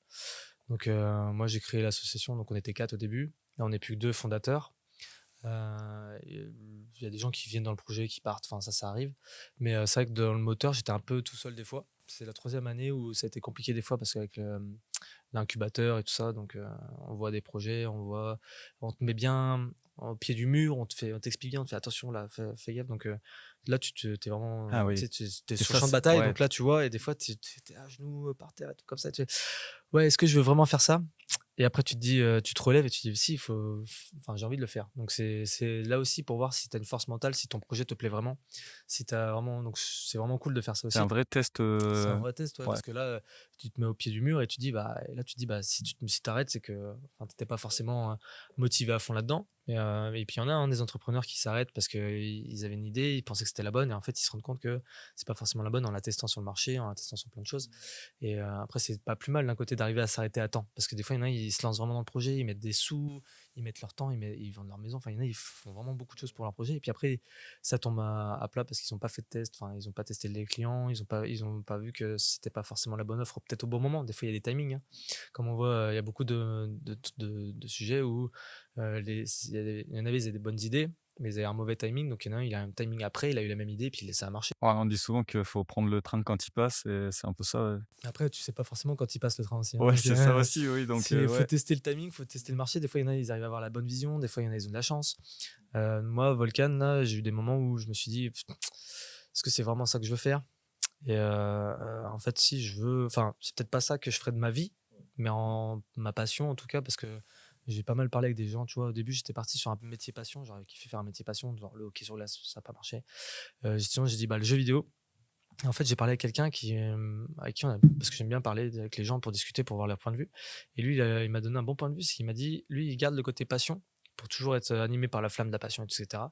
Donc, moi, j'ai créé l'association, donc on était 4 au début. Là, on n'est plus que 2 fondateurs. Il y a des gens qui viennent dans le projet, qui partent, enfin ça arrive. Mais c'est vrai que dans le moteur, j'étais un peu tout seul des fois. C'est la troisième année où ça a été compliqué des fois parce qu'avec l'incubateur et tout ça, donc on voit des projets, on te met bien au pied du mur, on t'explique bien, on te fait attention là, fais gaffe. Donc là, t'es vraiment, Ah tu oui. sais, t'es Et sur le ça, champ de c'est bataille, ouais, donc là tu vois, et des fois t'es à genoux par terre, et tout comme ça. Ouais, est-ce que je veux vraiment faire ça? Et après, tu te dis, tu te relèves et tu te dis: «Si, enfin, j'ai envie de le faire». Donc c'est là aussi pour voir si tu as une force mentale, si ton projet te plaît vraiment, si tu vraiment donc c'est vraiment cool de faire ça c'est un aussi. vrai test, C'est un vrai test, ouais, ouais. parce que là, tu te mets au pied du mur et tu dis: «Bah, si tu arrêtes, c'est que, enfin, tu pas forcément, motivé à fond là-dedans». Et puis il y en a, hein, des entrepreneurs qui s'arrêtent parce qu'ils avaient une idée, ils pensaient que c'était la bonne et en fait, ils se rendent compte que c'est pas forcément la bonne en la testant sur le marché, en la testant sur plein de choses. Et après, c'est pas plus mal d'un côté d'arriver à s'arrêter à temps. Parce que des fois, il y en a, ils se lancent vraiment dans le projet, ils mettent des sous, ils mettent leur temps, ils vendent leur maison. Enfin, il y en a, ils font vraiment beaucoup de choses pour leur projet. Et puis après, ça tombe à plat parce qu'ils n'ont pas fait de test, enfin, ils n'ont pas testé les clients, ils ont pas vu que c'était pas forcément la bonne offre, peut-être au bon moment. Des fois, il y a des timings, hein. Comme on voit, il y a beaucoup de sujets où il y en avait, ils avaient des bonnes idées, mais ils avaient un mauvais timing. Donc, il y en a un, il a un timing après, il a eu la même idée, puis ça a marché. Ouais, on dit souvent qu'il faut prendre le train quand il passe et c'est un peu ça, ouais. Après, tu sais pas forcément quand il passe le train aussi, hein, Ouais, donc c'est ça aussi, oui, donc il faut ouais. tester le timing, faut tester le marché. Des fois, il y en a, ils arrivent à avoir la bonne vision, des fois, il y en a, ils ont de la chance. Moi, Volcan, là, j'ai eu des moments où je me suis dit: «Est-ce que c'est vraiment ça que je veux faire?» Et en fait, si je veux, enfin, c'est peut-être pas ça que je ferais de ma vie, mais en ma passion, en tout cas, parce que j'ai pas mal parlé avec des gens, tu vois? Au début, j'étais parti sur un métier passion, j'aurais kiffé faire un métier passion, genre le hockey sur glace, ça a pas marché. Sinon, j'ai dit: «Bah, le jeu vidéo». Et en fait, j'ai parlé avec quelqu'un avec qui parce que j'aime bien parler avec les gens pour discuter, pour voir leur point de vue. Et lui, il m'a donné un bon point de vue, c'est qu'il m'a dit, lui, il garde le côté passion pour toujours être animé par la flamme de la passion, etc.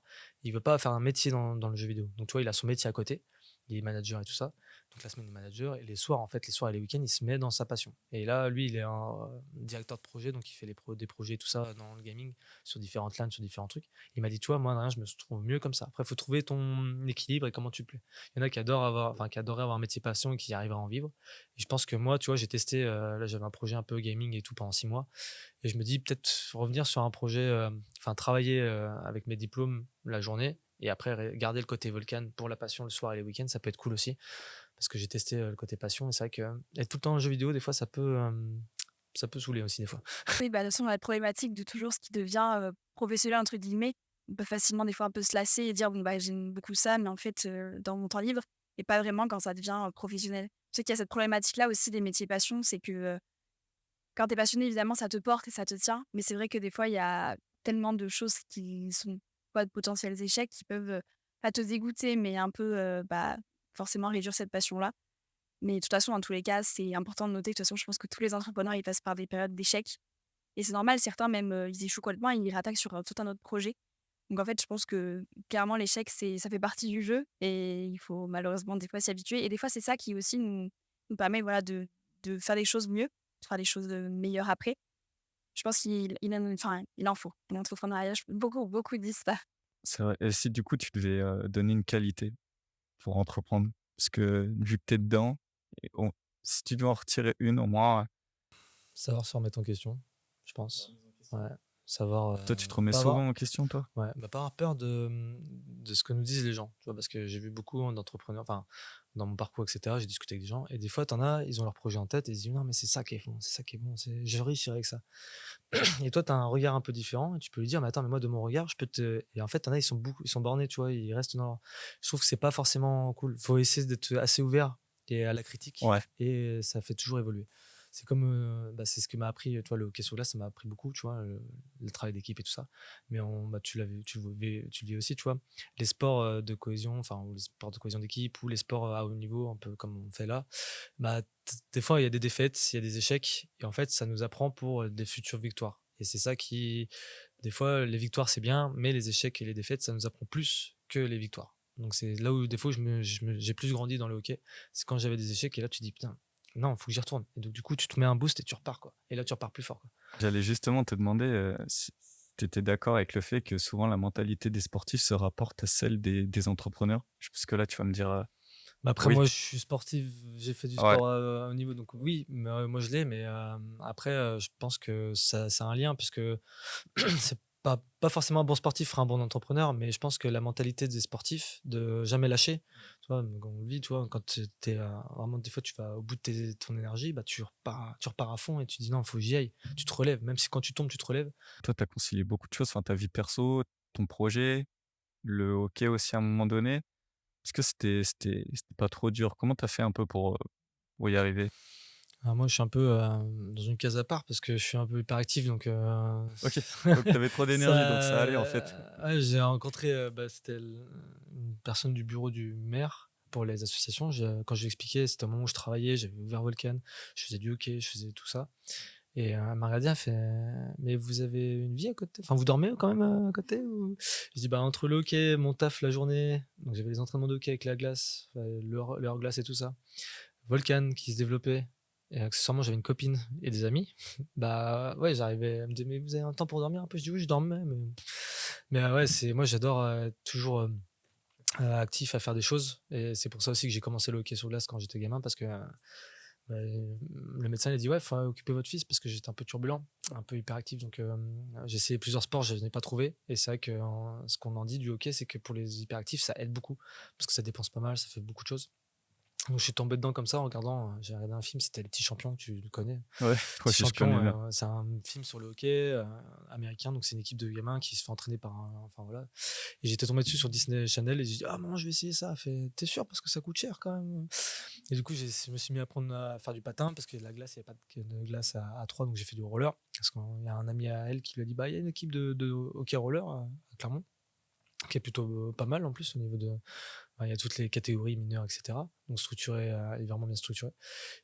Il veut pas faire un métier dans le jeu vidéo. Donc, tu vois, il a son métier à côté, il est manager et tout ça. Donc, la semaine, il est manager. Et les soirs, en fait, les soirs et les week-ends, il se met dans sa passion. Et là, lui, il est un directeur de projet, donc il fait des projets et tout ça dans le gaming, sur différentes LAN, sur différents trucs. Il m'a dit, tu vois, moi, rien, je me trouve mieux comme ça. Après, il faut trouver ton équilibre et comment tu te plais. Il y en a qui adorent qui adoraient avoir un métier passion et qui arrivent à en vivre. Et je pense que moi, tu vois, j'ai testé, là, j'avais un projet un peu gaming et tout pendant 6 mois. Et je me dis peut-être revenir sur un projet, enfin, travailler avec mes diplômes la journée et après garder le côté Volcan pour la passion le soir et les week-ends, ça peut être cool aussi. Parce que j'ai testé le côté passion et c'est vrai que être tout le temps en jeu vidéo, des fois, ça peut saouler aussi, des fois. Oui, bah, de toute façon, la problématique de toujours ce qui devient professionnel, entre guillemets, on peut facilement des fois un peu se lasser et dire, bon, bah, j'aime beaucoup ça, mais en fait, dans mon temps libre, et pas vraiment quand ça devient professionnel. Je sais qu'il y a cette problématique-là aussi des métiers passion, c'est que quand tu es passionné, évidemment, ça te porte et ça te tient, mais c'est vrai que des fois, il y a tellement de choses qui sont pas de potentiels échecs qui peuvent pas te dégoûter, mais un peu bah, forcément réduire cette passion-là. Mais de toute façon, dans tous les cas, c'est important de noter que de toute façon, je pense que tous les entrepreneurs, ils passent par des périodes d'échecs. Et c'est normal, certains même, ils échouent complètement et ils rattaquent sur, tout un autre projet. Donc en fait, je pense que clairement l'échec, ça fait partie du jeu et il faut malheureusement des fois s'y habituer et des fois, c'est ça qui aussi nous permet, voilà, de faire des choses mieux, de faire des choses, meilleures après. Je pense il en faut. L'entrepreneuriat, beaucoup disent ça. C'est vrai et si du coup tu devais, donner une qualité pour entreprendre? Parce que vu que tu es dedans et on si tu devais en retirer une au moins, Savoir se remettre en question, je pense. Ouais, savoir toi tu te remets pas avoir souvent en question toi? Ouais, bah, pas avoir peur de ce que nous disent les gens, tu vois? Parce que j'ai vu beaucoup, hein, d'entrepreneurs, enfin, dans mon parcours et cetera, j'ai discuté avec des gens et des fois, t'en as, ils ont leur projet en tête et ils se disent: «Non, mais c'est ça qui est bon, c'est ça qui est bon, je réussirai avec ça». Et toi, tu as un regard un peu différent et tu peux lui dire: «Mais attends, mais moi, de mon regard, je peux te». Et en fait, tu en as, ils sont bornés, tu vois? Ils restent dans leur. Je trouve que c'est pas forcément cool. Faut essayer d'être assez ouvert et à la critique Ouais, et ça fait toujours évoluer. C'est comme, bah, c'est ce que m'a appris, tu vois, le hockey sur glace, ça m'a appris beaucoup, tu vois? Le travail d'équipe et tout ça. Mais bah, tu le vis aussi, tu vois? Les sports, de cohésion, enfin, ou les sports de cohésion d'équipe ou les sports, à haut niveau, un peu comme on fait là, bah, des fois, il y a des défaites, il y a des échecs, et en fait, ça nous apprend pour des futures victoires. Et c'est ça qui, des fois, les victoires, c'est bien, mais les échecs et les défaites, ça nous apprend plus que les victoires. Donc, c'est là où, des fois, j'ai plus grandi dans le hockey. C'est quand j'avais des échecs, et là, tu dis, putain, non, faut que j'y retourne. Et donc, du coup, tu te mets un boost et tu repars, quoi. Et là, tu repars plus fort, quoi. j'allais justement te demander, si tu étais d'accord avec le fait que souvent la mentalité des sportifs se rapporte à celle des entrepreneurs? Parce que là tu vas me dire, Bah, après, oui, moi, je suis sportif, j'ai fait du ouais, sport à haut niveau, donc oui, moi, je l'ai, mais après, je pense que ça a un lien, puisque c'est pas forcément un bon sportif fera un bon entrepreneur, mais je pense que la mentalité des sportifs de jamais lâcher, tu vois? Quand on le vit, tu vois? Quand tu es, vraiment des fois tu vas au bout de ton énergie, bah, tu repars à fond et tu dis: «Non, faut que j'y aille». Tu te relèves, même si quand tu tombes, tu te relèves. Toi, tu as concilié beaucoup de choses, enfin ta vie perso, ton projet, le hockey aussi à un moment donné. Est-ce que c'était pas trop dur? Comment tu as fait un peu pour y arriver? Alors moi, je suis un peu, dans une case à part parce que je suis un peu hyperactif donc OK, donc tu avais trop d'énergie, donc ça allait en fait. ouais, j'ai rencontré, bah, c'était une personne du bureau du maire pour les associations. Quand je lui ai expliqué, c'était au moment où je travaillais, j'avais ouvert Volcan, je faisais du hockey, je faisais tout ça et elle m'a regardé, elle fait: «Mais vous avez une vie à côté? Enfin, vous dormez quand même, à côté ou?» Je dis: «Bah, entre le hockey, mon taf la journée», donc j'avais les entraînements de hockey avec la glace, le hors-glace et tout ça. Volcan qui se développait et accessoirement j'avais une copine et des amis. Bah, ouais, j'arrivais elle me disait: «Mais vous avez un temps pour dormir un peu?» Je dis: «Oui, je dormais, mais ouais, c'est moi j'adore, être toujours, actif à faire des choses et c'est pour ça aussi que j'ai commencé le hockey sur glace quand j'étais gamin parce que, bah, le médecin il a dit: «Ouais, il faut occuper votre fils» parce que j'étais un peu turbulent, un peu hyperactif donc j'ai essayé plusieurs sports, je n'ai pas trouvé et c'est vrai que ce qu'on en dit du hockey, c'est que pour les hyperactifs, ça aide beaucoup parce que ça dépense pas mal, ça fait beaucoup de choses. Donc je suis tombé dedans comme ça en regardant, j'ai regardé un film, c'était Les Petits Champions, tu le connais? Ouais, moi Petits aussi je connais Champions, bien. c'est un film sur le hockey, américain, donc c'est une équipe de gamins qui se fait entraîner par un enfin voilà et j'étais tombé dessus sur Disney Channel et j'ai dit: «Ah maman, je vais essayer ça». Elle fait: «Tu sûr? Parce que ça coûte cher quand même». Et du coup, je me suis mis à apprendre à faire du patin parce que la glace, il y avait pas de glace à 3 donc j'ai fait du roller. Parce qu'il y a un ami à elle qui lui a dit: «Bah, il y a une équipe de hockey roller à Clermont, qui est plutôt pas mal en plus au niveau de» il y a toutes les catégories mineures, et cetera. Donc structuré, elle est vraiment bien structurée.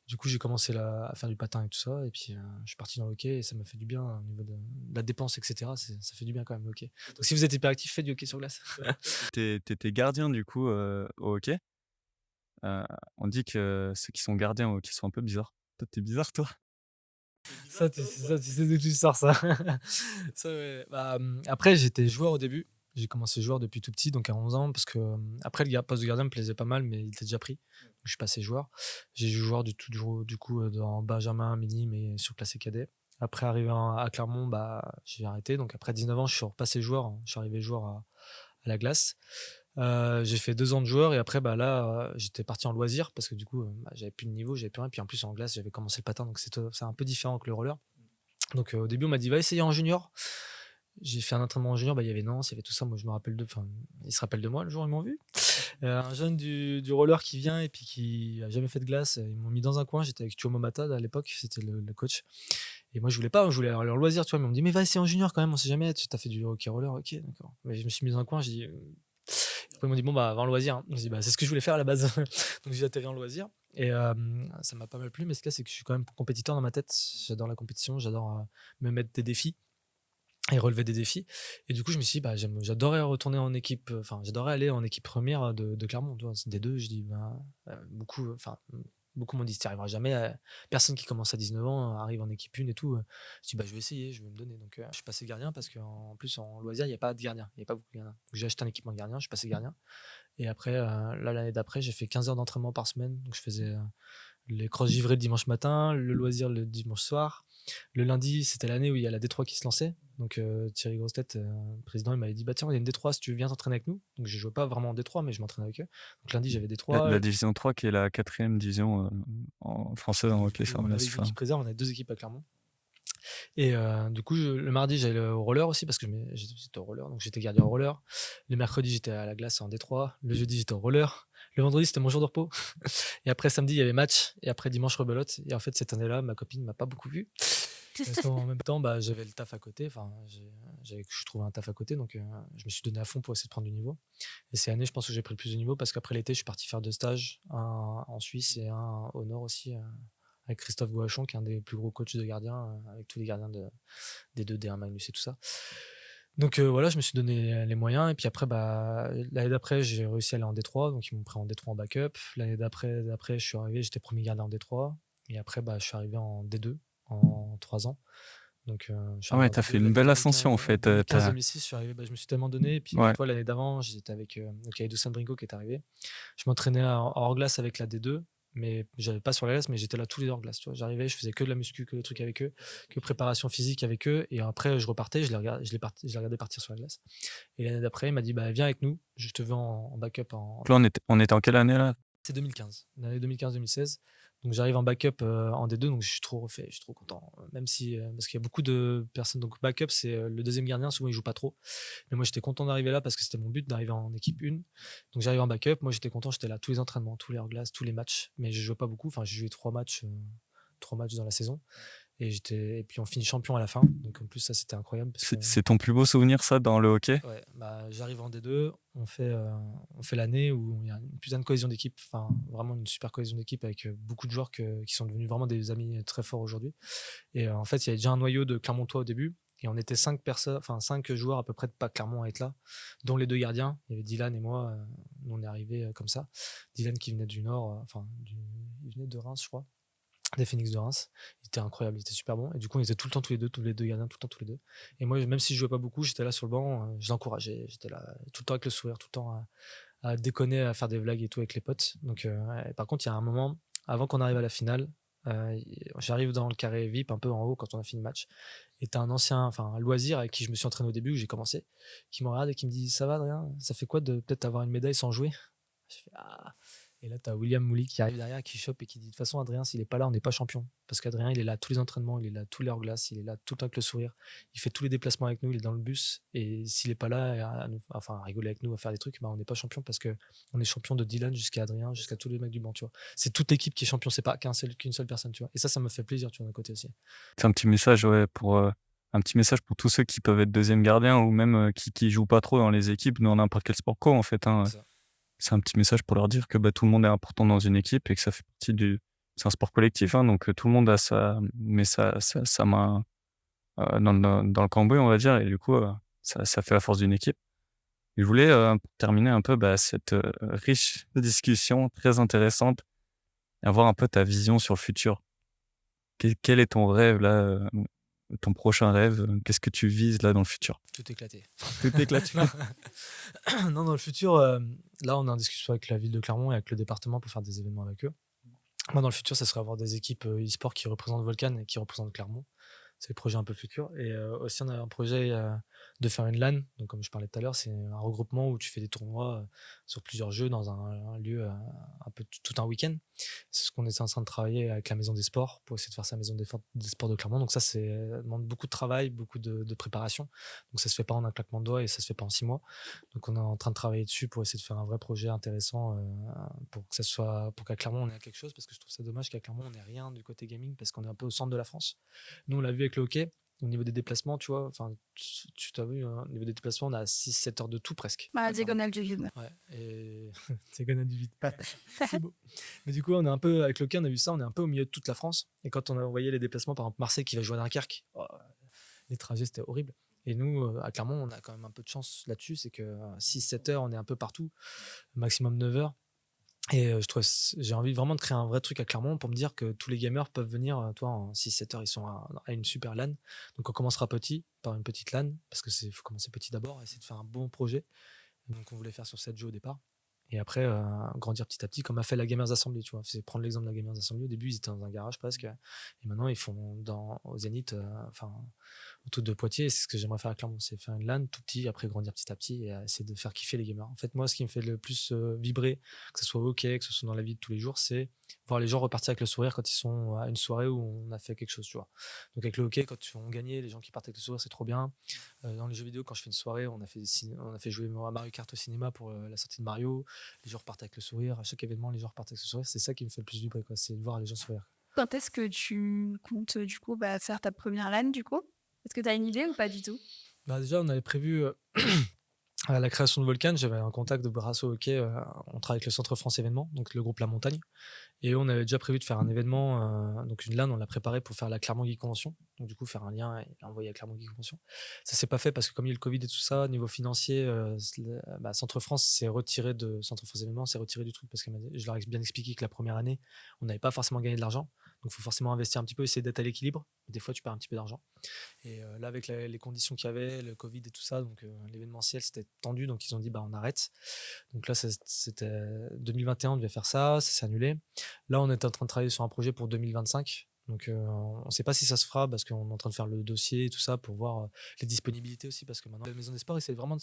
Du coup, j'ai commencé à faire du patin et tout ça et puis, je suis parti dans le hockey et ça m'a fait du bien au niveau de la dépense et cetera. Ça fait du bien quand même le hockey. Donc si vous êtes hyperactif, faites du hockey sur glace. Tu étais gardien du coup, au hockey. Heu, on dit que ceux qui sont gardiens au hockey sont un peu bizarres. Toi, tu es bizarre toi? Ça, tu sais d'où tu sors ça. Ça, ouais. Bah, après j'étais joueur au début. J'ai commencé joueur depuis tout petit, donc à 11 ans parce que, après le poste de gardien me plaisait pas mal, mais il était déjà pris. Donc je suis passé joueur. J'ai joué joueur du coup, dans benjamin, minime et sur classé cadet. Après arrivé à Clermont, bah, j'ai arrêté, donc après 19 ans, je suis repassé joueur, hein. Je suis arrivé joueur à la glace. J'ai fait 2 ans de joueur et après, bah, là, j'étais parti en loisir parce que du coup, bah, j'avais plus de niveau, j'avais plus rien. Puis en plus en glace, j'avais commencé le patin, donc c'est un peu différent que le roller. Donc au début, on m'a dit: «Va essayer en junior». J'ai fait un entraînement en junior, bah, il y avait Nance, il y avait tout ça. Moi, je me rappelle enfin, ils se rappellent de moi le jour où ils m'ont vu. Un jeune du roller qui vient et puis qui a jamais fait de glace, ils m'ont mis dans un coin. J'étais avec Thio Momata à l'époque, c'était le coach et moi je voulais pas, je voulais avoir leur loisir, tu vois? Mais ils m'ont dit: «Mais va essayer en junior quand même, on sait jamais, tu as fait du hockey roller, OK, d'accord». Mais je me suis mis dans un coin, j'ai dit, après ils m'ont dit: «Bon, bah, va en loisir, hein». J'ai dit: «Bah, c'est ce que je voulais faire à la base». Donc j'ai atterri en loisir et ça m'a pas mal plu, mais ce qu'il y a, c'est que je suis quand même compétiteur dans ma tête. J'adore la compétition, j'adore, me mettre des défis et relever des défis et du coup, je me suis dit: «Bah, j'adorerais retourner en équipe, enfin, j'adorerais aller en équipe première de Clermont», tu vois? C'est D2, je dis: «Ben», beaucoup m'ont dit: «Tu y arriveras jamais, personne qui commence à 19 ans arrive en équipe 1 et tout», je dis: «Bah, je vais essayer, je vais me donner», donc je suis passé gardien parce qu'en plus en loisir, il y a pas de gardien, il y a pas beaucoup de gardiens. Donc j'ai acheté un équipement de gardien, je suis passé gardien et après, là, l'année d'après, j'ai fait 15 heures d'entraînement par semaine, donc je faisais, les crosses givrées le dimanche matin, le loisir le dimanche soir. Le lundi, c'était l'année où il y a la D3 qui se lançait. Donc Thierry Grossetête, le président, il m'avait dit: «Bah tiens, il y a une D3 si tu veux, viens t'entraîner avec nous». Donc je jouais pas vraiment en D3, mais je m'entraînais avec eux. Donc lundi, j'avais La D3. division 3 qui est la quatrième division, en française en hockey sur On avait glace, des enfin équipes réserves, on avait 2 équipes à Clermont. Et du coup, le mardi, j'allais au roller aussi parce que j'étais au roller, donc j'étais gardien au roller. Le mercredi, j'étais à la glace en D3. Le jeudi, j'étais au roller. Le vendredi, c'était mon jour de repos. Et après samedi, il y avait match. Et après dimanche, rebelote. Et en fait, cette année-là, ma copine m'a pas beaucoup vu. Parce qu'en même temps, bah, j'avais le taf à côté. Enfin, je trouvais un taf à côté, donc je me suis donné à fond pour essayer de prendre du niveau. Et c'est l'année, je pense que j'ai pris le plus de niveau parce qu'après l'été, je suis parti faire 2 stages, un en Suisse et un au Nord aussi, avec Christophe Gouachon, qui est un des plus gros coachs de gardiens, avec tous les gardiens des 2 D1 Magnus et tout ça. Donc voilà, je me suis donné les moyens et puis après, bah, l'année d'après, j'ai réussi à aller en D3, donc ils m'ont pris en D3 en backup. L'année d'après, je suis arrivé, j'étais premier gardien en D3 et après, bah, je suis arrivé en D2 en 3 ans. Donc je suis ah arrivé ouais, en tu as D2 fait une l'année belle ascension en fait, tu as 2015-2016, je suis arrivé, bah, je me suis tellement donné et puis ouais, toi l'année d'avant, j'étais avec, donc il y avait Dusan Brinko qui est arrivé. Je m'entraînais hors glace avec la D2, mais j'avais pas sur la glace, mais j'étais là tous les heures en glace, tu vois. J'arrivais, je faisais que de la muscu, que des trucs avec eux, que préparation physique avec eux, et après je repartais, je les regardais partir sur la glace. Et l'année d'après, il m'a dit, bah viens avec nous, je te veux en backup Donc là, on était en quelle année là? c'est 2015, l'année 2015-2016. Donc j'arrive en backup en D2, donc je suis trop refait, je suis trop content. Même si, parce qu'il y a beaucoup de personnes, donc backup c'est le deuxième gardien, souvent il joue pas trop. Mais moi j'étais content d'arriver là parce que c'était mon but d'arriver en équipe 1. Donc j'arrive en backup, moi j'étais content, j'étais là tous les entraînements, tous les hors-glace, tous les matchs. Mais je jouais pas beaucoup, enfin j'ai joué 3 matchs dans la saison. Et puis on finit champion à la fin. Donc en plus ça c'était incroyable parce que C'est ton plus beau souvenir, ça, dans le hockey? ouais, bah, j'arrive en D2, on fait l'année où il y a une putain de cohésion d'équipe, enfin vraiment une super cohésion d'équipe avec beaucoup de joueurs qui sont devenus vraiment des amis très forts aujourd'hui. Et en fait, il y avait déjà un noyau de Clermontois au début. Et on était 5 personnes, enfin 5 joueurs à peu près de pas Clermont à être là, dont les 2 gardiens. Il y avait Dylan et moi, nous on est arrivés comme ça. Dylan qui venait du Nord, il venait de Reims, je crois, des Phoenix de Reims. Il était incroyable, il était super bon. Et du coup, on était tout le temps tous les deux gardiens, tout le temps tous les deux. Et moi, même si je jouais pas beaucoup, j'étais là sur le banc, je l'encourageais. J'étais là tout le temps avec le sourire, tout le temps à déconner, à faire des blagues et tout avec les potes. Donc, par contre, il y a un moment, avant qu'on arrive à la finale, j'arrive dans le carré VIP, un peu en haut quand on a fini le match. Et t'as un loisir avec qui je me suis entraîné au début, où j'ai commencé, qui me regarde et qui me dit, ça va Adrien, ça fait quoi de peut-être avoir une médaille sans jouer? Je fais, ah. Et là, tu as William Mouly qui arrive derrière, qui chope et qui dit, de toute façon, Adrien, s'il n'est pas là, on n'est pas champion. Parce qu'Adrien, il est là à tous les entraînements, il est là à tous les hors-glace, il est là tout le temps avec le sourire. Il fait tous les déplacements avec nous, il est dans le bus. Et s'il n'est pas là, à rigoler avec nous, à faire des trucs, bah, on n'est pas champion parce qu'on est champion de Dylan jusqu'à Adrien, jusqu'à tous les mecs du banc, tu vois. C'est toute l'équipe qui est champion, c'est pas qu'une seule personne, tu vois. Et ça me fait plaisir, tu vois, d'un côté aussi. C'est un petit message, ouais, un petit message pour tous ceux qui peuvent être deuxième gardien ou même, qui jouent pas trop dans les équipes, dans n'importe quel sport co, en fait, hein. C'est ça. C'est un petit message pour leur dire que, bah, tout le monde est important dans une équipe et que ça fait partie du c'est un sport collectif, hein, donc tout le monde a sa main, dans le cambouis, on va dire, et du coup, ça fait la force d'une équipe. Et je voulais, pour terminer un peu, bah, cette, riche discussion très intéressante, avoir un peu ta vision sur le futur. Quel est ton rêve là, ton prochain rêve? Qu'est-ce que tu vises là dans le futur? Tout éclaté. Tout éclaté. Non, dans le futur, là, on est en discussion avec la ville de Clermont et avec le département pour faire des événements avec eux. Moi, dans le futur, ça serait avoir des équipes e-sport qui représentent Volcan et qui représentent Clermont. C'est le projet un peu futur. Et aussi, on a un projet de faire une LAN. Donc, comme je parlais tout à l'heure, c'est un regroupement où tu fais des tournois sur plusieurs jeux dans un lieu un peu tout un week-end. C'est ce qu'on est en train de travailler avec la Maison des Sports pour essayer de faire sa Maison des Sports de Clermont. Donc, ça demande beaucoup de travail, beaucoup de préparation. Donc, ça se fait pas en un claquement de doigts et ça se fait pas en 6 mois. Donc, on est en train de travailler dessus pour essayer de faire un vrai projet intéressant pour qu'à Clermont, on ait quelque chose. Parce que je trouve ça dommage qu'à Clermont, on n'ait rien du côté gaming parce qu'on est un peu au centre de la France. Nous, on l'a vu avec le hockey. Au niveau des déplacements, tu vois, tu t'as vu, hein, au niveau des déplacements, on a 6-7 heures de tout presque. Bah, diagonale du vide. Ouais, et diagonale du vide. C'est beau. Mais du coup, on est un peu, avec le hockey, on a vu ça, on est un peu au milieu de toute la France. Et quand on a envoyé les déplacements, par exemple, Marseille qui va jouer à Dunkerque, les trajets, c'était horrible. Et nous, à Clermont, on a quand même un peu de chance là-dessus, c'est que 6-7 heures, on est un peu partout, maximum 9 heures. Et j'ai envie vraiment de créer un vrai truc à Clermont pour me dire que tous les gamers peuvent venir, toi, en 6-7 heures, ils sont à une super LAN. Donc on commencera petit, par une petite LAN, parce que faut commencer petit d'abord, essayer de faire un bon projet. Donc on voulait faire sur 7 jeux au départ. Et après, grandir petit à petit, comme a fait la Gamers Assembly, tu vois. C'est prendre l'exemple de la Gamers Assembly. Au début, ils étaient dans un garage presque. Et maintenant, ils font au Zénith, autour de Poitiers. C'est ce que j'aimerais faire à Clermont, c'est faire une LAN tout petit, après grandir petit à petit et essayer de faire kiffer les gamers. En fait, moi, ce qui me fait le plus vibrer, que ce soit au hockey, que ce soit dans la vie de tous les jours, c'est voir les gens repartir avec le sourire quand ils sont à une soirée où on a fait quelque chose, tu vois. Donc avec le hockey, quand on gagnait, les gens qui partent avec le sourire, c'est trop bien. Dans les jeux vidéo, quand je fais une soirée, on a fait jouer à Mario Kart au cinéma pour la sortie de Mario. Les gens repartent avec le sourire. À chaque événement, les gens repartent avec le sourire. C'est ça qui me fait le plus vibrer, quoi. C'est de voir les gens sourire. Quand est-ce que tu comptes du coup faire ta première LAN du coup? Est-ce que tu as une idée ou pas du tout? Bah déjà, on avait prévu à la création de Volcan, j'avais un contact de Brasso Hockey. On travaille avec le Centre France Événements, donc le groupe La Montagne. Et on avait déjà prévu de faire un événement, donc une LAN, on l'a préparé pour faire la Clermont Geek Convention. Donc du coup, faire un lien et l'envoyer à Clermont Geek Convention. Ça s'est pas fait parce que comme il y a eu le Covid et tout ça, niveau financier, Centre France s'est retiré Centre France Événements s'est retiré du truc parce que je leur ai bien expliqué que la première année, on n'avait pas forcément gagné de l'argent. Donc, il faut forcément investir un petit peu, essayer d'être à l'équilibre. Des fois, tu perds un petit peu d'argent. Et là, avec les conditions qu'il y avait, le Covid et tout ça, donc l'événementiel, c'était tendu. Donc, ils ont dit, bah, on arrête. Donc là, c'était 2021, on devait faire ça s'est annulé. Là, on est en train de travailler sur un projet pour 2025. Donc, on ne sait pas si ça se fera parce qu'on est en train de faire le dossier et tout ça pour voir les disponibilités aussi. Parce que maintenant, la Maison des Sports essaie vraiment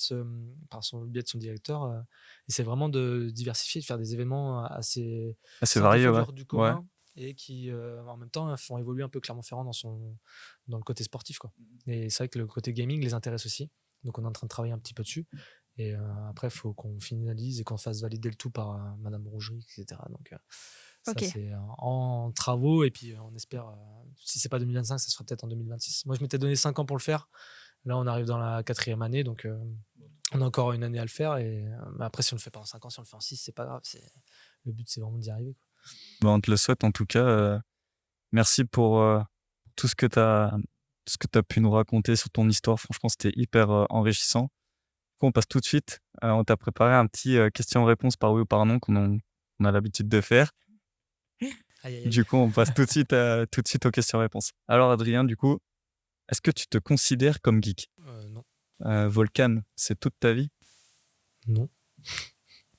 par son le biais de son directeur, essaie vraiment de diversifier, de faire des événements assez Assez simples, des varié, fois, ouais. hors du Ouais. commun et qui, en même temps, font évoluer un peu Clermont-Ferrand dans le côté sportif, quoi. Et c'est vrai que le côté gaming les intéresse aussi. Donc, on est en train de travailler un petit peu dessus. Et après, il faut qu'on finalise et qu'on fasse valider le tout par Madame Rougerie, etc. Donc, ça, Ok. c'est en travaux. Et puis, on espère, si c'est pas 2025, ça sera peut-être en 2026. Moi, je m'étais donné 5 ans pour le faire. Là, on arrive dans la 4e année. Donc, on a encore une année à le faire. Et mais après, si on le fait pas en 5 ans, si on le fait en 6, c'est pas grave. Le but, c'est vraiment d'y arriver, quoi. Bah, on te le souhaite en tout cas. Merci pour tout ce que tu as pu nous raconter sur ton histoire. Franchement, c'était hyper enrichissant. Du coup, on passe tout de suite. On t'a préparé un petit question-réponse par oui ou par non on a l'habitude de faire. Aïe, aïe, aïe. Du coup, on passe tout de suite aux questions-réponses. Alors, Adrien, du coup, est-ce que tu te considères comme geek? Non. Volcan, c'est toute ta vie? Non.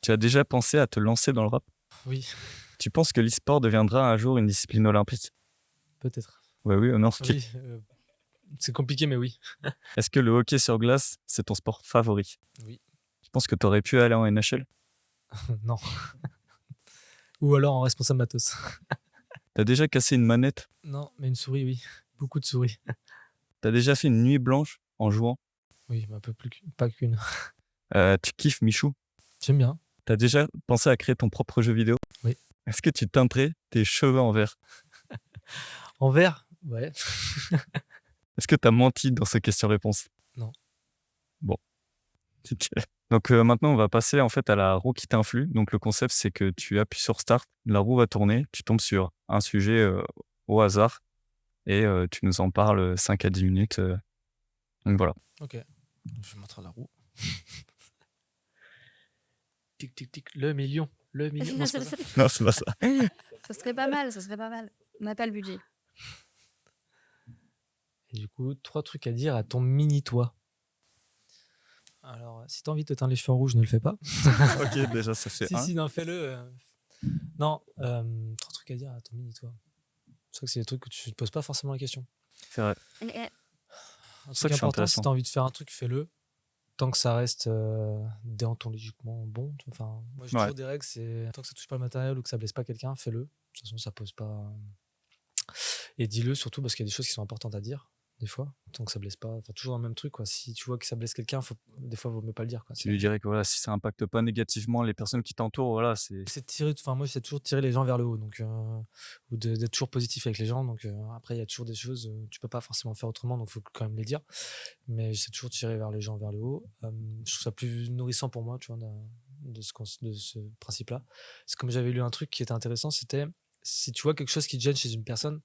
Tu as déjà pensé à te lancer dans le rap? Oui, Tu penses que l'e-sport deviendra un jour une discipline olympique? peut-être. Ouais, oui ou non? Ok. Oui, c'est compliqué, mais oui. Est-ce que le hockey sur glace, c'est ton sport favori? Oui. Tu penses que tu aurais pu aller en NHL? Non. Ou alors en responsable matos. T'as déjà cassé une manette? Non, mais une souris, oui. Beaucoup de souris. T'as déjà fait une nuit blanche en jouant? Oui, mais un peu plus pas qu'une. Tu kiffes Michou? J'aime bien. T'as déjà pensé à créer ton propre jeu vidéo? Oui. Est-ce que tu teinterais tes cheveux en vert? En vert? Ouais. Est-ce que t'as menti dans ces questions-réponses? Non. Bon. Ok. Donc maintenant, on va passer en fait à la roue qui t'influe. Donc le concept, c'est que tu appuies sur Start, la roue va tourner, tu tombes sur un sujet au hasard et tu nous en parles 5 à 10 minutes. Donc voilà. Ok. Je vais montrer la roue. Tic, tic, tic. Le million. Le million. Non, c'est pas ça. Non, c'est pas ça. Ça serait pas mal, ça serait pas mal. On n'a pas le budget. Et du coup, 3 trucs à dire à ton mini-toi. Alors, si t'as envie de t'éteindre les cheveux en rouge, ne le fais pas. Ok, déjà, ça fait un. Si, non, fais-le. Non, 3 trucs à dire à ton mini-toi. C'est vrai que c'est des trucs que tu te poses pas forcément la question. C'est vrai. Et- Un ça truc que c'est important, si intéressant. t'as envie de faire un truc, fais-le. Tant que ça reste déontologiquement bon. Enfin, moi, j'ai Ouais. toujours des règles, c'est tant que ça touche pas le matériel ou que ça blesse pas quelqu'un, fais-le. De toute façon, ça pose pas. Et dis-le surtout parce qu'il y a des choses qui sont importantes à dire, des fois, tant que ça blesse pas. Enfin, toujours le même truc, quoi. Si tu vois que ça blesse quelqu'un, des fois, il vaut mieux pas le dire, quoi. Tu lui dirais que voilà, si ça impacte pas négativement les personnes qui t'entourent, voilà, c'est. Moi, j'essaie toujours de tirer les gens vers le haut, donc, ou d'être toujours positif avec les gens. Donc, après, il y a toujours des choses, tu peux pas forcément faire autrement, donc il faut quand même les dire. Mais j'essaie toujours de tirer vers les gens vers le haut. Je trouve ça plus nourrissant pour moi, tu vois, de ce principe-là. C'est comme j'avais lu un truc qui était intéressant, c'était si tu vois quelque chose qui te gêne chez une personne,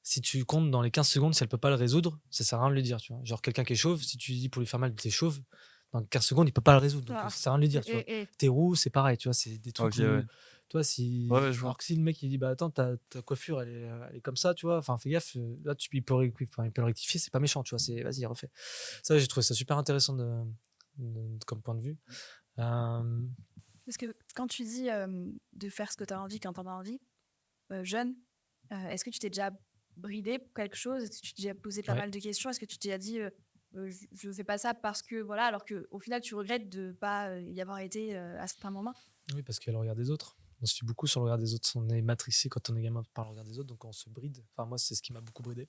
si tu comptes dans les 15 secondes, si elle peut pas le résoudre, ça sert à rien de le dire, tu vois. Genre, quelqu'un qui est chauve, si tu lui dis pour lui faire mal, t'es chauve, dans 15 secondes, il peut pas le résoudre. Donc, Ah. ça sert à rien de le dire, tu vois. T'es roux, c'est pareil, tu vois. C'est des trucs Ok, où, ouais. toi, si. Ouais, je vois. Alors que si le mec il dit, bah attends, ta coiffure, elle est comme ça, tu vois. Enfin, fais gaffe, là, il peut le rectifier, c'est pas méchant, tu vois. Vas-y, refais. Ça, j'ai trouvé ça super intéressant comme point de vue. Parce que quand tu dis de faire ce que tu as envie quand tu en as envie, jeune, est-ce que tu t'es déjà bridé pour quelque chose? Est-ce que tu t'es déjà posé pas Ouais. mal de questions? Est-ce que tu t'es déjà dit je ne fais pas ça parce que voilà, alors qu'au final tu regrettes de ne pas y avoir été à certains moments? Oui, parce qu'il y a le regard des autres. On se fie beaucoup sur le regard des autres. On est matrixé quand on est gamin par le regard des autres, donc on se bride. Enfin, moi, c'est ce qui m'a beaucoup bridé.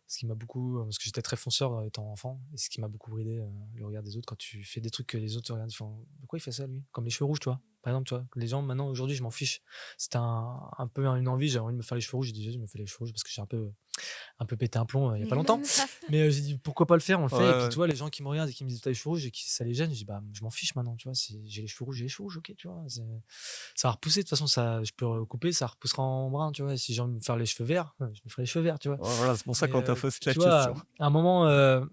Parce que j'étais très fonceur étant enfant, et ce qui m'a beaucoup bridé, le regard des autres. Quand tu fais des trucs que les autres regardent, ils font pourquoi il fait ça lui? Comme les cheveux rouges, tu vois. Par exemple, tu vois, les gens maintenant, aujourd'hui, je m'en fiche. C'était un peu une envie, j'avais envie de me faire les cheveux rouges. J'ai dit, je me fais les cheveux rouges parce que j'ai un peu pété un plomb il y a pas longtemps. Mais j'ai dit pourquoi pas le faire, on le fait. Ouais, Et puis ouais. tu vois, les gens qui me regardent et qui me disent t'as les cheveux rouges et qui ça les gêne, je dis bah je m'en fiche maintenant, tu vois. J'ai les cheveux rouges, ok, tu vois. Ça va repousser, de toute façon, je peux recouper, ça repoussera en brun, tu vois. Et si j'ai envie de me faire les cheveux verts, je me ferai les cheveux verts, tu vois. Ouais, voilà, c'est pour ça Mais, qu'on t'a posé la tu vois, question. à un moment,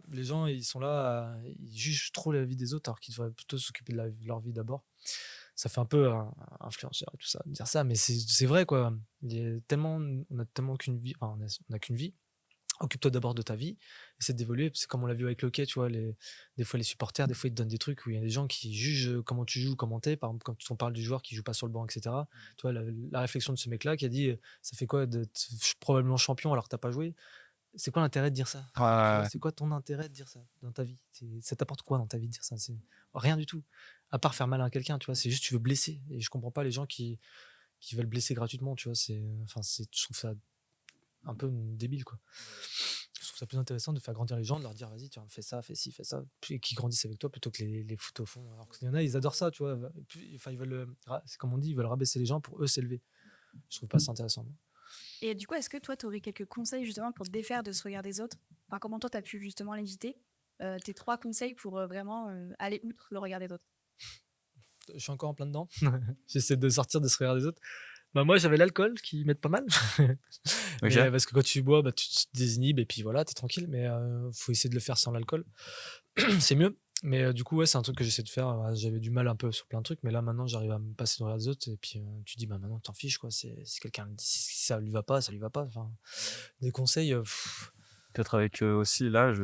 les gens ils sont là, ils jugent trop la vie des autres alors qu'ils devraient plutôt s'occuper de leur vie d'abord. ça fait un peu influenceur et tout ça, de dire ça, mais c'est vrai, quoi. On a tellement qu'une vie, enfin, on a qu'une vie. Occupe-toi d'abord de ta vie, essaie d'évoluer. C'est comme on l'a vu avec le hockey, tu vois. Des fois, les supporters, des fois, ils te donnent des trucs où il y a des gens qui jugent comment tu joues, comment t'es. Par exemple, quand on parle du joueur qui joue pas sur le banc, etc. Tu vois, la réflexion de ce mec-là qui a dit ça fait quoi d'être probablement champion alors que t'as pas joué? C'est quoi l'intérêt de dire ça? Ouais, Tu vois, ouais. c'est quoi ton intérêt de dire ça dans ta vie? Ça t'apporte quoi dans ta vie de dire ça? C'est rien du tout. À part faire mal à quelqu'un, tu vois. C'est juste tu veux blesser. Et je comprends pas les gens qui veulent blesser gratuitement, tu vois. Je trouve ça un peu débile, quoi. Je trouve ça plus intéressant de faire grandir les gens, de leur dire vas-y, tiens, fais ça, fais ci, fais ça, puis qu'ils grandissent avec toi plutôt que les foutre au fond. Alors qu'il y en a, ils adorent ça, tu vois. Et puis, enfin, ils veulent, c'est comme on dit, ils veulent rabaisser les gens pour eux s'élever. Je trouve pas ça intéressant. Et du coup, est-ce que toi, tu aurais quelques conseils justement pour te défaire de ce regard des autres? Enfin, comment toi, tu as pu justement l'éviter? Tes 3 conseils pour vraiment aller outre le regard des autres. Je suis encore en plein dedans. J'essaie de sortir de ce regard des autres. Bah moi, j'avais l'alcool qui m'aide pas mal. Ok. Mais parce que quand tu bois, bah, tu te désinhibes et puis voilà, t'es tranquille. Mais faut essayer de le faire sans l'alcool. C'est mieux. Mais du coup, ouais, c'est un truc que j'essaie de faire. J'avais du mal un peu sur plein de trucs, mais là maintenant, j'arrive à me passer dans les autres. Et puis tu dis, bah maintenant, t'en fiches, quoi. Si quelqu'un si ça lui va pas, ça lui va pas. Enfin, des conseils. Peut-être avec aussi l'âge.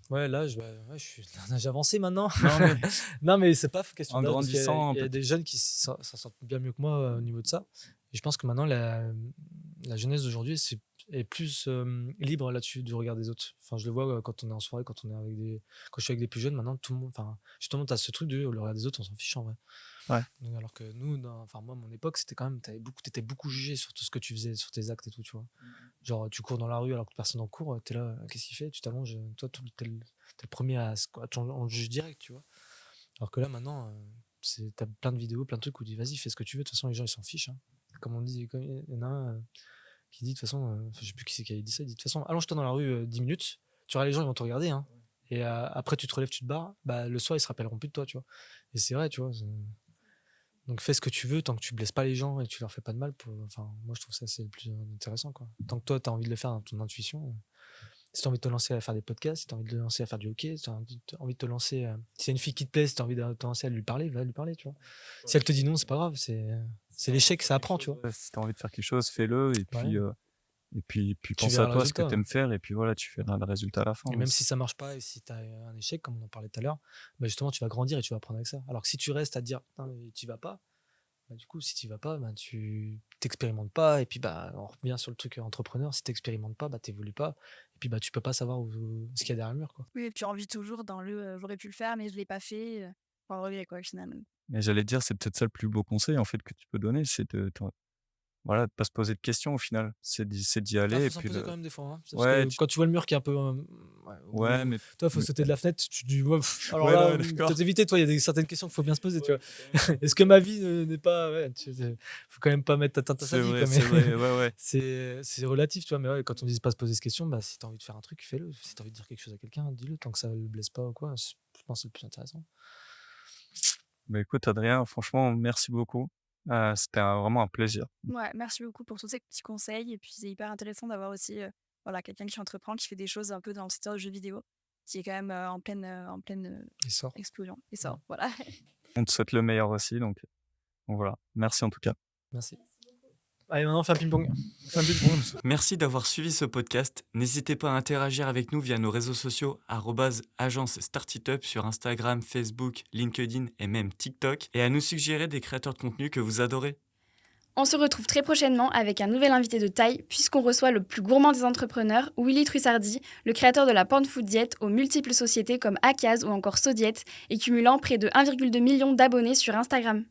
Ouais, là, je suis d'un âge avancé maintenant. Non, mais Non, mais c'est pas question en d'âge, parce qu'il grandissant, y a des jeunes qui s'en sortent bien mieux que moi au niveau de ça. Et je pense que maintenant, la jeunesse d'aujourd'hui est plus libre là-dessus du regard des autres. Enfin, je le vois quand on est en soirée, quand je suis avec des plus jeunes, maintenant, tout le monde, enfin, justement, t'as ce truc le regard des autres, on s'en fiche en vrai. Ouais. Donc, alors que nous, enfin, moi, mon époque, c'était quand même, t'étais beaucoup jugé sur tout ce que tu faisais, sur tes actes et tout, tu vois. Genre, tu cours dans la rue alors que personne en court, t'es là, qu'est-ce qu'il fait? Tu t'allonges, toi, t'es le premier on te juge direct, tu vois. Alors que là, maintenant, t'as plein de vidéos, plein de trucs où tu dis, vas-y, fais ce que tu veux, de toute façon, les gens, ils s'en fichent. Hein. Comme on dit, il y en a un qui dit, de toute façon, je sais plus qui c'est qui a dit ça, il dit, de toute façon, allonge-toi dans la rue 10 minutes, tu verras, les gens, ils vont te regarder, hein. Et après, tu te relèves, tu te barres, bah, le soir, ils se rappelleront plus de toi, tu vois. Et c'est vrai, tu vois. Donc, fais ce que tu veux, tant que tu blesses pas les gens et que tu leur fais pas de mal. Enfin, moi, je trouve ça, c'est le plus intéressant, quoi. Tant que toi, t'as envie de le faire dans ton intuition. Si tu as envie de te lancer à faire des podcasts, si tu as envie de te lancer à faire du hockey, si tu as envie de te lancer. Si y a une fille qui te plaît, si tu as envie de te lancer à lui parler, va lui parler, tu vois. Si elle te dit non, c'est pas grave. C'est l'échec, ça apprend, tu vois. Ouais, si tu as envie de faire quelque chose, fais-le. Et puis, Ouais. puis Tu pense à verras le toi, ce que résultat. tu aimes faire. Et puis voilà, tu verras le résultat à la fin. Et même si ça marche pas et si tu as un échec, comme on en parlait tout à l'heure, bah justement, tu vas grandir et tu vas apprendre avec ça. Alors que si tu restes à te dire, non, mais tu vas pas, bah, du coup, si tu vas pas, bah, tu t'expérimentes pas. Et puis, bah, on revient sur le truc entrepreneur. Si tu n'expérimentes pas, bah, tu n'évolues pas. Et puis, bah, tu peux pas savoir ce qu'il y a derrière le mur, quoi. Oui, tu en vis toujours dans j'aurais pu le faire, mais je l'ai pas fait. Enfin, regret, quoi, finalement. Mais j'allais te dire, c'est peut-être ça le plus beau conseil en fait que tu peux donner, c'est voilà, de pas se poser de questions au final. C'est d'y Ah, aller et faut s'en puis poser quand même des fois, hein. C'est parce ouais, que quand tu vois le mur qui est un peu, ouais, ou mais toi, faut mais sauter de la fenêtre, tu te dis: «Ouais, alors ouais, non, là, mais d'accord. peut-être éviter», toi, il y a certaines questions qu'il faut bien se poser, tu vois? Est-ce que ma vie n'est pas, ouais, faut quand même pas mettre atteinte à sa vie, quoi, mais C'est vrai, ouais, ouais. c'est relatif, tu vois? Mais ouais, quand on dit pas se poser de questions, bah, si tu as envie de faire un truc, fais-le. Si tu as envie de dire quelque chose à quelqu'un, dis-le tant que ça le blesse pas ou quoi. Je pense que c'est le plus intéressant. Bah, écoute Adrien, franchement merci beaucoup. C'était vraiment un plaisir. Ouais, merci beaucoup pour tous ces petits conseils. Et puis, c'est hyper intéressant d'avoir aussi voilà, quelqu'un qui entreprend, qui fait des choses un peu dans le secteur du jeu vidéo, qui est quand même en pleine Il sort. explosion. Et ça, voilà. On te souhaite le meilleur aussi donc voilà. Merci en tout cas. Merci. Allez, maintenant, on fait un ping-pong. Merci d'avoir suivi ce podcast. N'hésitez pas à interagir avec nous via nos réseaux sociaux @agence startitup sur Instagram, Facebook, LinkedIn et même TikTok et à nous suggérer des créateurs de contenu que vous adorez. On se retrouve très prochainement avec un nouvel invité de taille puisqu'on reçoit le plus gourmand des entrepreneurs, Willy Trussardi, le créateur de la Porn Food Diet aux multiples sociétés comme Akaz ou encore Sodiet et cumulant près de 1,2 million d'abonnés sur Instagram.